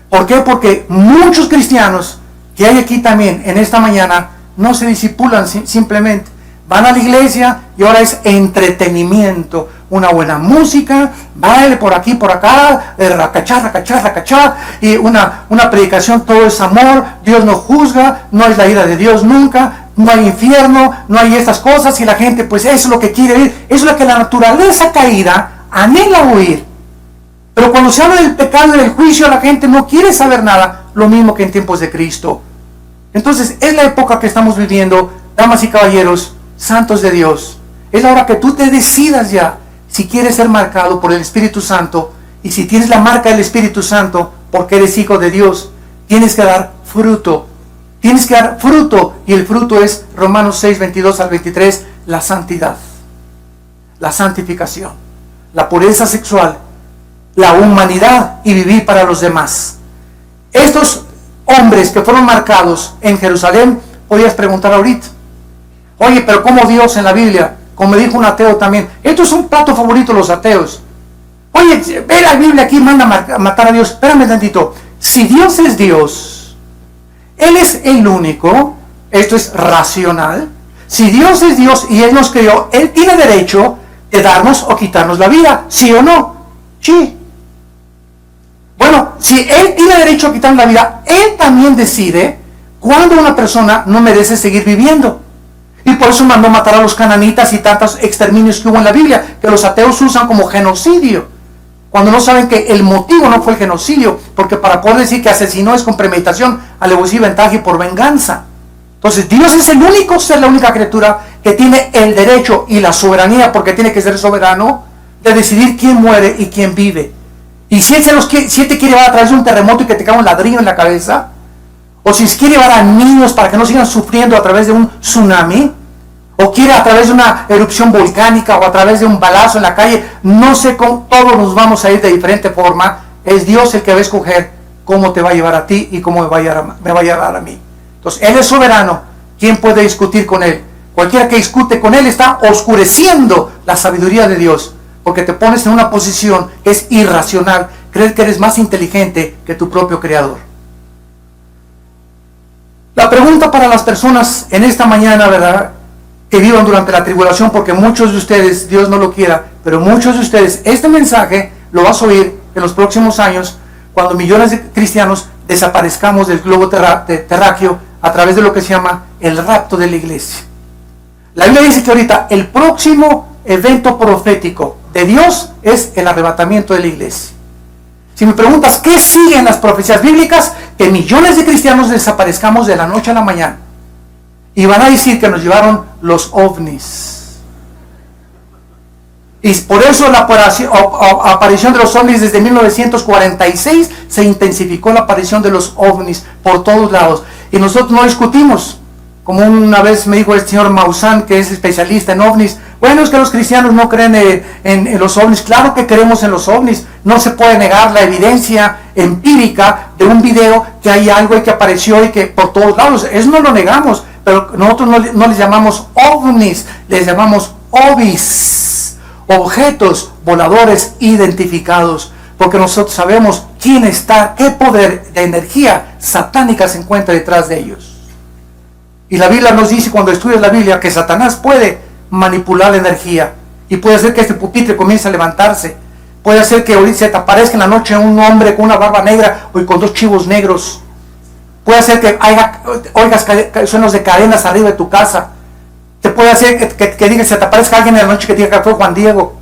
S1: ¿Por qué? Porque muchos cristianos que hay aquí también en esta mañana no se disipulan, simplemente van a la iglesia y ahora es entretenimiento, una buena música, baile por aquí, por acá, racachá, y una predicación, todo es amor, Dios no juzga, no es la ira de Dios nunca, no hay infierno, no hay estas cosas, y la gente pues eso es lo que quiere oír, eso es lo que la naturaleza caída anhela oír. Pero cuando se habla del pecado y del juicio, la gente no quiere saber nada, lo mismo que en tiempos de Cristo. Entonces, es la época que estamos viviendo, damas y caballeros, santos de Dios. Es la hora que tú te decidas ya si quieres ser marcado por el Espíritu Santo, y si tienes la marca del Espíritu Santo porque eres hijo de Dios, tienes que dar fruto. Tienes que dar fruto, y el fruto es Romanos 6, 22 al 23, la santidad, la santificación, la pureza sexual, la humanidad y vivir para los demás. Estos hombres que fueron marcados en Jerusalén, podías preguntar ahorita, oye, pero ¿cómo Dios en la Biblia? Como me dijo un ateo también, esto es un plato favorito de los ateos. Oye, ve la Biblia aquí, manda a matar a Dios. Espérame tantito, si Dios es Dios, Él es el único, esto es racional. Si Dios es Dios y Él nos creó, Él tiene derecho de darnos o quitarnos la vida, ¿sí o no? Sí. Bueno, si Él tiene derecho a quitarnos la vida, Él también decide cuándo una persona no merece seguir viviendo. Y por eso mandó matar a los cananitas y tantos exterminios que hubo en la Biblia, que los ateos usan como genocidio. cuando no saben que el motivo no fue el genocidio, porque para poder decir que asesinó es con premeditación, alevosía y ventaja y por venganza. Entonces Dios es el único ser, la única criatura que tiene el derecho y la soberanía, porque tiene que ser soberano, de decidir quién muere y quién vive. Y si Él si te quiere llevar a través de un terremoto y que te caiga un ladrillo en la cabeza, o si quiere llevar a niños para que no sigan sufriendo a través de un tsunami, o quiere a través de una erupción volcánica, o a través de un balazo en la calle, no sé cómo, todos nos vamos a ir de diferente forma. Es Dios el que va a escoger cómo te va a llevar a ti y cómo me va a llevar a mí. Entonces, Él es soberano. ¿Quién puede discutir con Él? Cualquiera que discute con Él está oscureciendo la sabiduría de Dios, porque te pones en una posición que es irracional. Crees que eres más inteligente que tu propio Creador. La pregunta para las personas en esta mañana, ¿verdad?, que vivan durante la tribulación, porque muchos de ustedes, Dios no lo quiera, pero muchos de ustedes, este mensaje lo vas a oír en los próximos años, cuando millones de cristianos desaparezcamos del globo terráqueo a través de lo que se llama el rapto de la iglesia. La Biblia dice que ahorita el próximo evento profético de Dios es el arrebatamiento de la iglesia. Si me preguntas qué siguen las profecías bíblicas, que millones de cristianos desaparezcamos de la noche a la mañana. Y van a decir que nos llevaron los ovnis. Y por eso la aparición de los ovnis desde 1946 se intensificó, la aparición de los ovnis por todos lados. Y nosotros no discutimos. Como una vez me dijo el señor Maussan, que es especialista en ovnis, bueno, es que los cristianos no creen en los ovnis. Claro que creemos en los ovnis. No se puede negar la evidencia empírica de un video que hay algo que apareció y que por todos lados. Eso no lo negamos. Pero nosotros no les llamamos ovnis, les llamamos ovis, objetos voladores identificados, porque nosotros sabemos quién está, qué poder de energía satánica se encuentra detrás de ellos. Y la Biblia nos dice, cuando estudias la Biblia, que Satanás puede manipular la energía y puede hacer que este pupitre comience a levantarse. Puede hacer que ahorita se te aparezca en la noche un hombre con una barba negra o con dos chivos negros. Puede hacer que oigas suenos de cadenas arriba de tu casa. Te puede hacer que diga, se te aparezca alguien en la noche que diga que fue Juan Diego.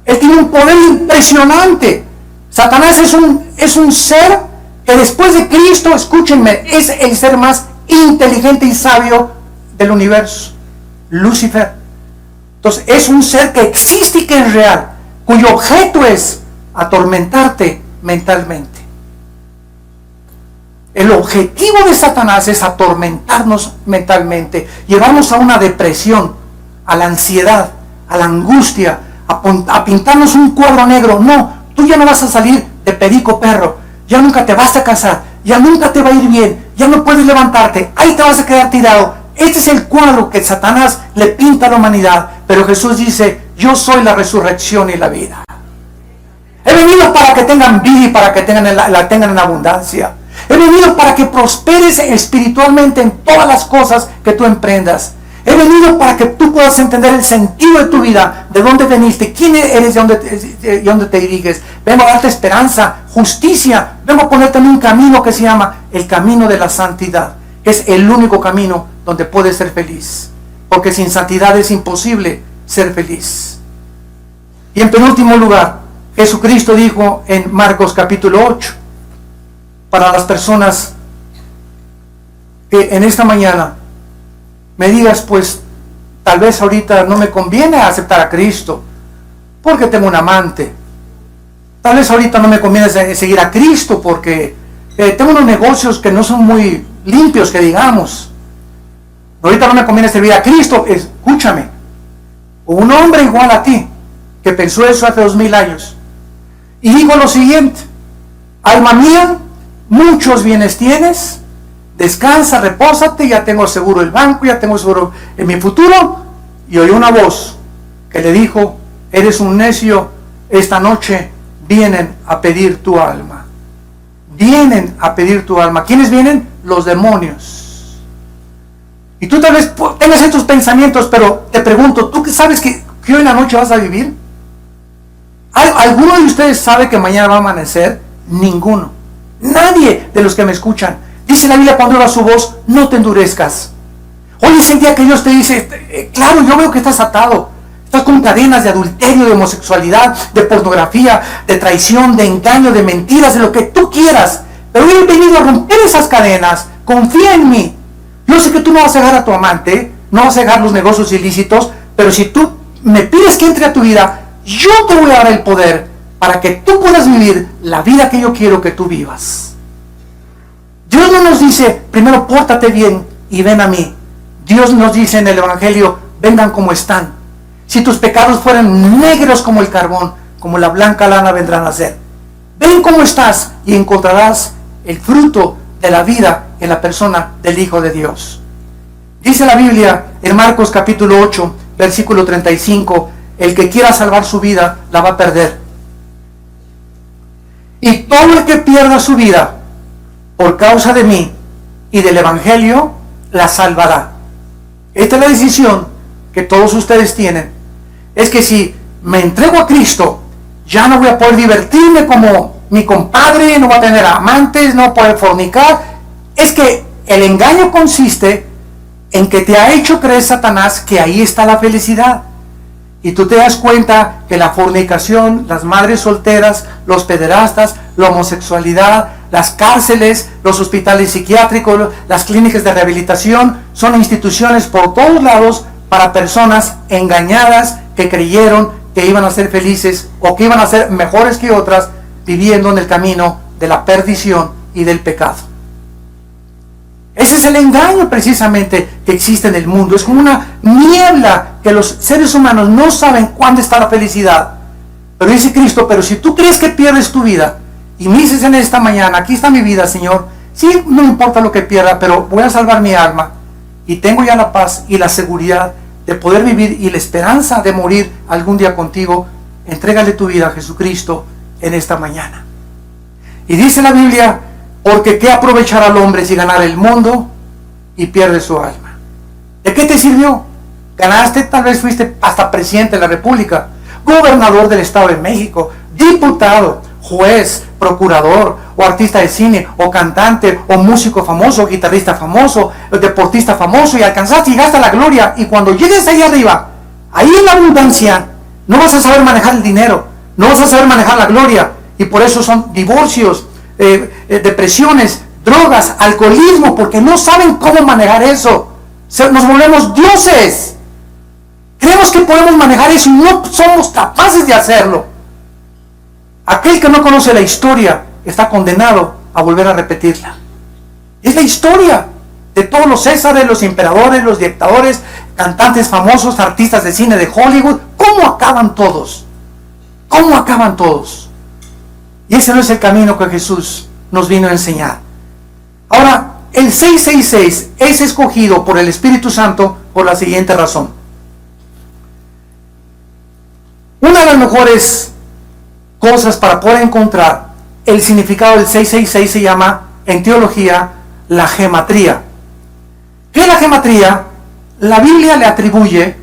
S1: Él tiene un poder impresionante. Satanás es un ser que después de Cristo, escúchenme, es el ser más inteligente y sabio del universo. Lucifer. Entonces es un ser que existe y que es real, cuyo objeto es atormentarte mentalmente. El objetivo de Satanás es atormentarnos mentalmente, llevarnos a una depresión, a la ansiedad, a la angustia, a pintarnos un cuadro negro. No, tú ya no vas a salir de perico perro, ya nunca te vas a casar, ya nunca te va a ir bien, ya no puedes levantarte, ahí te vas a quedar tirado. Este es el cuadro que Satanás le pinta a la humanidad, pero Jesús dice, yo soy la resurrección y la vida. He venido para que tengan vida y para que la tengan en abundancia. He venido para que prosperes espiritualmente en todas las cosas que tú emprendas. He venido para que tú puedas entender el sentido de tu vida, de dónde veniste, quién eres y dónde te diriges. Vengo a darte esperanza, justicia. Vengo a ponerte en un camino que se llama el camino de la santidad, que es el único camino donde puedes ser feliz. Porque sin santidad es imposible ser feliz. Y en penúltimo lugar, Jesucristo dijo en Marcos capítulo 8, para las personas que en esta mañana me digas, pues tal vez ahorita no me conviene aceptar a Cristo porque tengo un amante. Tal vez ahorita no me conviene seguir a Cristo porque tengo unos negocios que no son muy limpios, que digamos. Ahorita no me conviene servir a Cristo. Escúchame, un hombre igual a ti que pensó eso hace 2000 años y dijo lo siguiente: alma mía, muchos bienes tienes, descansa, repósate, ya tengo seguro el banco, ya tengo seguro en mi futuro. Y oyó una voz que le dijo, eres un necio, esta noche vienen a pedir tu alma. Vienen a pedir tu alma. ¿Quiénes vienen? Los demonios. Y tú tal vez tengas estos pensamientos, pero te pregunto, ¿tú sabes que hoy en la noche vas a vivir? ¿Alguno de ustedes sabe que mañana va a amanecer? Ninguno. Nadie de los que me escuchan. Dice la Biblia, cuando oigas su voz, no te endurezcas. Hoy es el día que Dios te dice, claro, yo veo que estás atado Estás con cadenas de adulterio, de homosexualidad, de pornografía, de traición, de engaño, de mentiras, de lo que tú quieras. Pero hoy he venido a romper esas cadenas. Confía en mí. Yo sé que tú no vas a dejar a tu amante, no vas a dejar los negocios ilícitos, pero si tú me pides que entre a tu vida, yo te voy a dar el poder para que tú puedas vivir la vida que yo quiero que tú vivas. Dios no nos dice, primero pórtate bien y ven a mí. Dios nos dice en el Evangelio, vengan como están. Si tus pecados fueran negros como el carbón, como la blanca lana vendrán a ser. Ven cómo estás y encontrarás el fruto de la vida en la persona del Hijo de Dios. Dice la Biblia en Marcos capítulo 8, versículo 35, el que quiera salvar su vida, la va a perder. Y todo el que pierda su vida por causa de mí y del Evangelio, la salvará. Esta es la decisión que todos ustedes tienen. Es que si me entrego a Cristo, ya no voy a poder divertirme como mi compadre, no voy a tener amantes, no voy a poder fornicar. Es que el engaño consiste en que te ha hecho creer Satanás que ahí está la felicidad. Y tú te das cuenta que la fornicación, las madres solteras, los pederastas, la homosexualidad, las cárceles, los hospitales psiquiátricos, las clínicas de rehabilitación, son instituciones por todos lados para personas engañadas que creyeron que iban a ser felices o que iban a ser mejores que otras, viviendo en el camino de la perdición y del pecado. Ese es el engaño precisamente que existe en el mundo. Es como una niebla que los seres humanos no saben cuándo está la felicidad. Pero dice Cristo, pero si tú crees que pierdes tu vida y me dices en esta mañana, aquí está mi vida, Señor, sí, no importa lo que pierda, pero voy a salvar mi alma y tengo ya la paz y la seguridad de poder vivir y la esperanza de morir algún día contigo, entrégale tu vida a Jesucristo en esta mañana. Y dice la Biblia, porque ¿qué aprovechará al hombre si ganara el mundo y pierde su alma? ¿De qué te sirvió? Ganaste, tal vez fuiste hasta presidente de la República, gobernador del Estado de México, diputado, juez, procurador, o artista de cine, o cantante, o músico famoso, o guitarrista famoso, o deportista famoso, y alcanzaste y llegaste a la gloria. Y cuando llegues ahí arriba, ahí en la abundancia, no vas a saber manejar el dinero, no vas a saber manejar la gloria, y por eso son divorcios, depresiones, drogas, alcoholismo, porque no saben cómo manejar eso. Nos volvemos dioses. Creemos que podemos manejar eso y no somos capaces de hacerlo. Aquel que no conoce la historia está condenado a volver a repetirla. Es la historia de todos los Césares, los emperadores, los dictadores, cantantes famosos, artistas de cine de Hollywood. ¿Cómo acaban todos? ¿Cómo acaban todos? Y ese no es el camino que Jesús nos vino a enseñar. Ahora, el 666 es escogido por el Espíritu Santo por la siguiente razón. Una de las mejores cosas para poder encontrar el significado del 666 se llama, en teología, la gematría. ¿Qué es la gematría? La Biblia le atribuye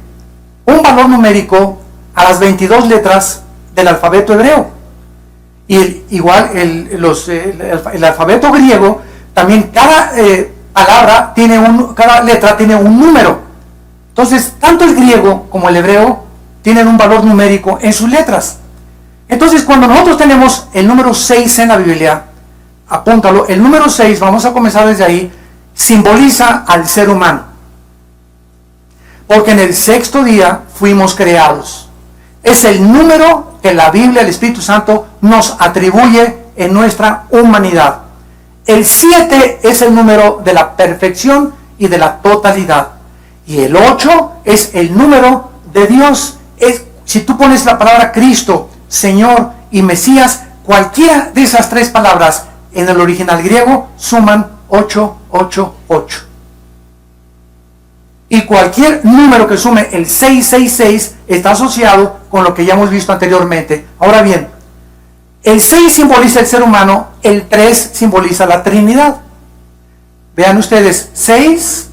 S1: un valor numérico a las 22 letras del alfabeto hebreo. Y igual el alfabeto griego, también cada palabra cada letra tiene un número. Entonces, tanto el griego como el hebreo tienen un valor numérico en sus letras. Entonces, cuando nosotros tenemos el número 6 en la Biblia, apúntalo, el número 6, vamos a comenzar desde ahí, simboliza al ser humano. Porque en el sexto día fuimos creados. Es el número que la Biblia, el Espíritu Santo, nos atribuye en nuestra humanidad. El 7 es el número de la perfección y de la totalidad. Y el 8 es el número de Dios. Si tú pones la palabra Cristo, Señor y Mesías, cualquiera de esas tres palabras en el original griego suman 888. Y cualquier número que sume el 666 está asociado con lo que ya hemos visto anteriormente. Ahora bien, el 6 simboliza el ser humano, el 3 simboliza la Trinidad. Vean ustedes, 6,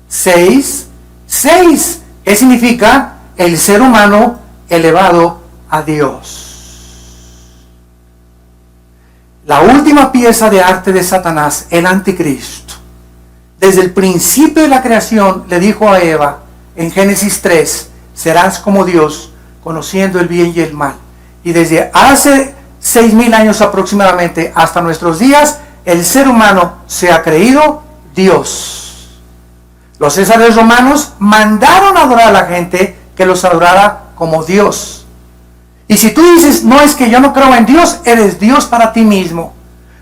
S1: 6, 6. ¿Qué significa? El ser humano elevado a Dios. La última pieza de arte de Satanás, el anticristo. Desde el principio de la creación le dijo a Eva en Génesis 3, serás como Dios, conociendo el bien y el mal. Y desde hace 6,000 años aproximadamente hasta nuestros días, el ser humano se ha creído Dios. Los césares romanos mandaron a adorar a la gente que los adorara como Dios. Y si tú dices, no, es que yo no creo en Dios, eres Dios para ti mismo.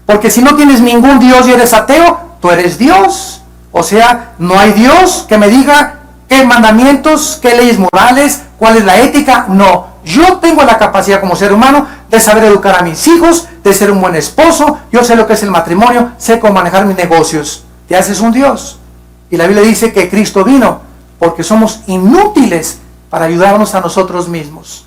S1: Porque si no tienes ningún Dios y eres ateo, tú eres Dios. O sea, no hay Dios que me diga qué mandamientos, qué leyes morales, cuál es la ética. No, yo tengo la capacidad como ser humano de saber educar a mis hijos, de ser un buen esposo. Yo sé lo que es el matrimonio, sé cómo manejar mis negocios. Te haces un Dios. Y la Biblia dice que Cristo vino porque somos inútiles para ayudarnos a nosotros mismos.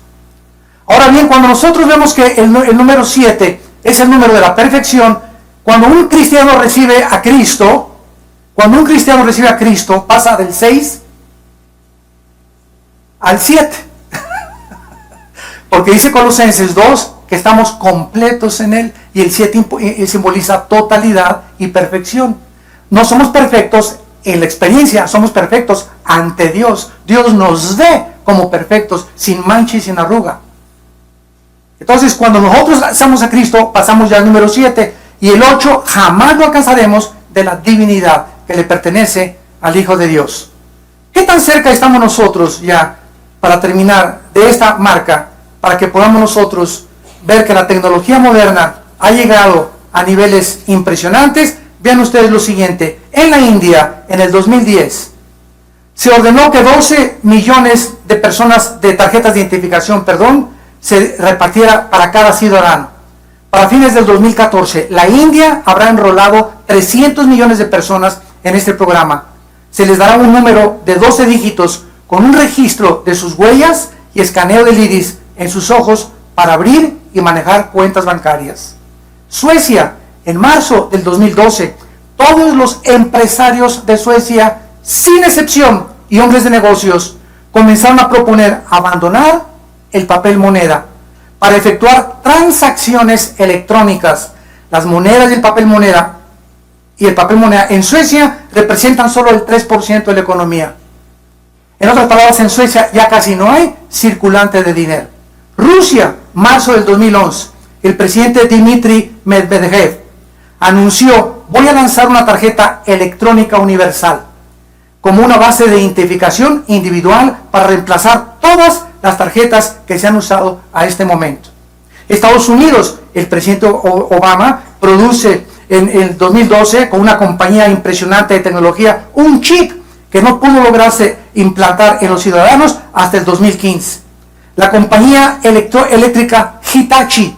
S1: Ahora bien, cuando nosotros vemos que el número 7 es el número de la perfección, cuando un cristiano recibe a Cristo, pasa del 6 al 7. Porque dice Colosenses 2 que estamos completos en Él, y el 7 simboliza totalidad y perfección. No somos perfectos en la experiencia, somos perfectos ante Dios. Dios nos ve como perfectos, sin mancha y sin arruga. Entonces, cuando nosotros lanzamos a Cristo, pasamos ya al número 7, y el 8 jamás lo alcanzaremos de la divinidad que le pertenece al Hijo de Dios. ¿Qué tan cerca estamos nosotros ya, para terminar, de esta marca, para que podamos nosotros ver que la tecnología moderna ha llegado a niveles impresionantes? Vean ustedes lo siguiente. En la India, en el 2010, se ordenó que 12 millones de personas de tarjetas de identificación, se repartiera para cada ciudadano. Para fines del 2014, la India habrá enrolado 300 millones de personas en este programa. Se les dará un número de 12 dígitos con un registro de sus huellas y escaneo del iris en sus ojos para abrir y manejar cuentas bancarias. Suecia, en marzo del 2012, todos los empresarios de Suecia, sin excepción, y hombres de negocios, comenzaron a proponer abandonar el papel moneda para efectuar transacciones electrónicas. Las monedas y el papel moneda en Suecia representan solo el 3% de la economía. En otras palabras, en Suecia ya casi no hay circulante de dinero. Rusia, marzo del 2011, el presidente Dmitry Medvedev anunció: voy a lanzar una tarjeta electrónica universal como una base de identificación individual para reemplazar todas las tarjetas que se han usado a este momento. Estados Unidos, el presidente Obama produce en el 2012 con una compañía impresionante de tecnología un chip que no pudo lograrse implantar en los ciudadanos hasta el 2015. La compañía eléctrica Hitachi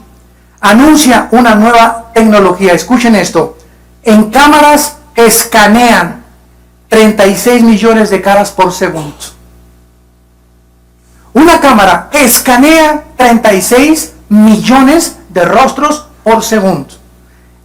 S1: anuncia una nueva tecnología, escuchen esto, en cámaras que escanean 36 millones de caras por segundo. Una cámara que escanea 36 millones de rostros por segundo.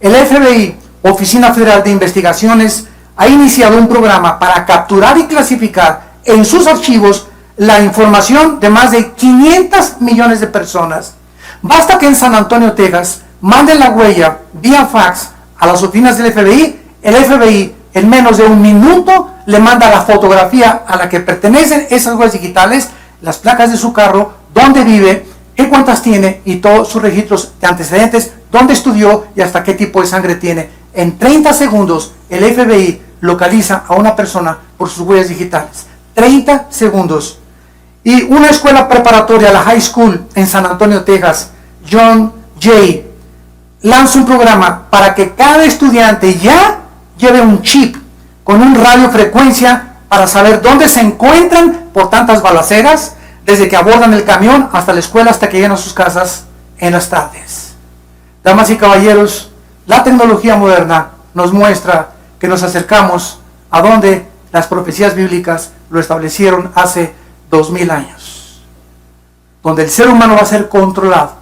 S1: El FBI, Oficina Federal de Investigaciones, ha iniciado un programa para capturar y clasificar en sus archivos la información de más de 500 millones de personas. Basta que en San Antonio, Texas, manden la huella vía fax a las oficinas del FBI. El FBI en menos de un minuto le manda la fotografía a la que pertenecen esas huellas digitales, las placas de su carro, dónde vive, qué cuentas tiene y todos sus registros de antecedentes, dónde estudió y hasta qué tipo de sangre tiene. En 30 segundos el FBI localiza a una persona por sus huellas digitales. 30 segundos. Y una escuela preparatoria, la High School en San Antonio, Texas, John Jay, lanza un programa para que cada estudiante ya lleve un chip con un radiofrecuencia para saber dónde se encuentran por tantas balaceras, desde que abordan el camión hasta la escuela, hasta que llegan a sus casas en las tardes. Damas y caballeros, la tecnología moderna nos muestra que nos acercamos a donde las profecías bíblicas lo establecieron hace 2000 años, donde el ser humano va a ser controlado.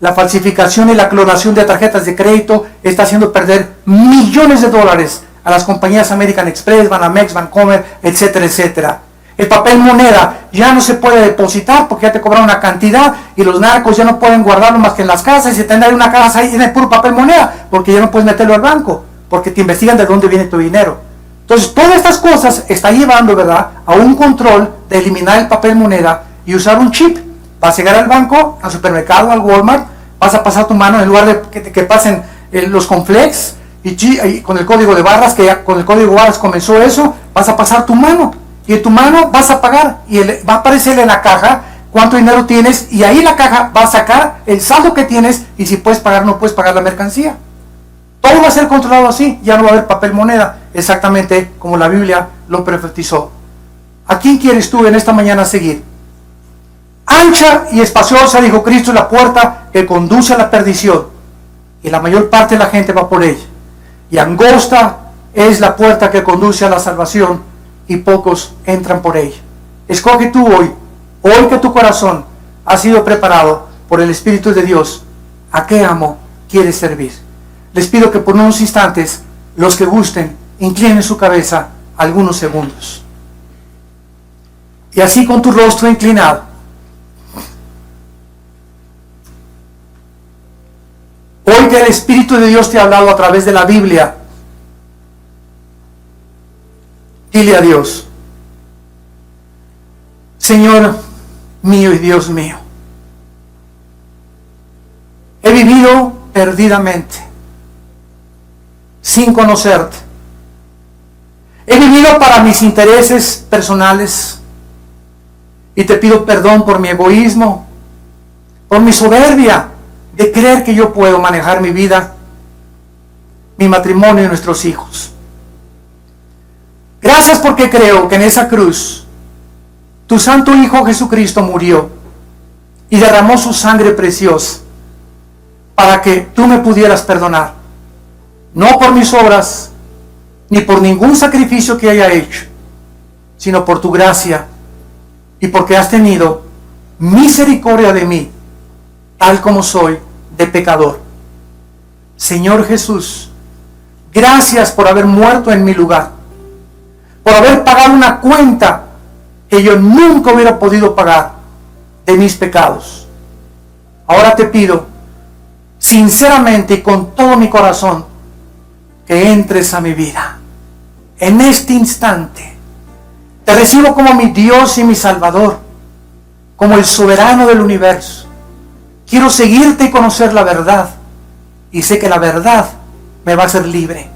S1: La falsificación y la clonación de tarjetas de crédito está haciendo perder millones de dólares a las compañías American Express, Banamex, Bancomer, etcétera, etcétera. El papel moneda ya no se puede depositar porque ya te cobraron una cantidad y los narcos ya no pueden guardarlo más que en las casas y tener una casa ahí en puro papel moneda porque ya no puedes meterlo al banco porque te investigan de dónde viene tu dinero. Entonces todas estas cosas están llevando, ¿verdad?, a un control de eliminar el papel moneda y usar un chip. Vas a llegar al banco, al supermercado, al Walmart, vas a pasar tu mano en lugar de que pasen los cornflakes y con el código de barras, que ya con el código de barras comenzó eso, vas a pasar tu mano y en tu mano vas a pagar y va a aparecer en la caja cuánto dinero tienes y ahí la caja va a sacar el saldo que tienes y si puedes pagar o no puedes pagar la mercancía. Todo va a ser controlado así, ya no va a haber papel moneda, exactamente como la Biblia lo profetizó. ¿A quién quieres tú en esta mañana seguir? Ancha y espaciosa, dijo Cristo, es la puerta que conduce a la perdición y la mayor parte de la gente va por ella. Y angosta es la puerta que conduce a la salvación y pocos entran por ella. Escoge tú hoy que tu corazón ha sido preparado por el Espíritu de Dios, ¿a qué amo quieres servir? Les pido que por unos instantes, los que gusten, inclinen su cabeza algunos segundos. Y así con tu rostro inclinado, hoy que el Espíritu de Dios te ha hablado a través de la Biblia, dile a Dios: Señor mío y Dios mío, he vivido perdidamente, sin conocerte. He vivido para mis intereses personales y te pido perdón por mi egoísmo, por mi soberbia de creer que yo puedo manejar mi vida, mi matrimonio y nuestros hijos. Gracias porque creo que en esa cruz tu santo Hijo Jesucristo murió y derramó su sangre preciosa para que tú me pudieras perdonar. No por mis obras, ni por ningún sacrificio que haya hecho, sino por tu gracia y porque has tenido misericordia de mí, tal como soy de pecador. Señor Jesús, gracias por haber muerto en mi lugar, por haber pagado una cuenta que yo nunca hubiera podido pagar de mis pecados. Ahora te pido, sinceramente y con todo mi corazón, que entres a mi vida. En este instante, te recibo como mi Dios y mi Salvador, como el soberano del universo. Quiero seguirte y conocer la verdad, y sé que la verdad me va a hacer libre.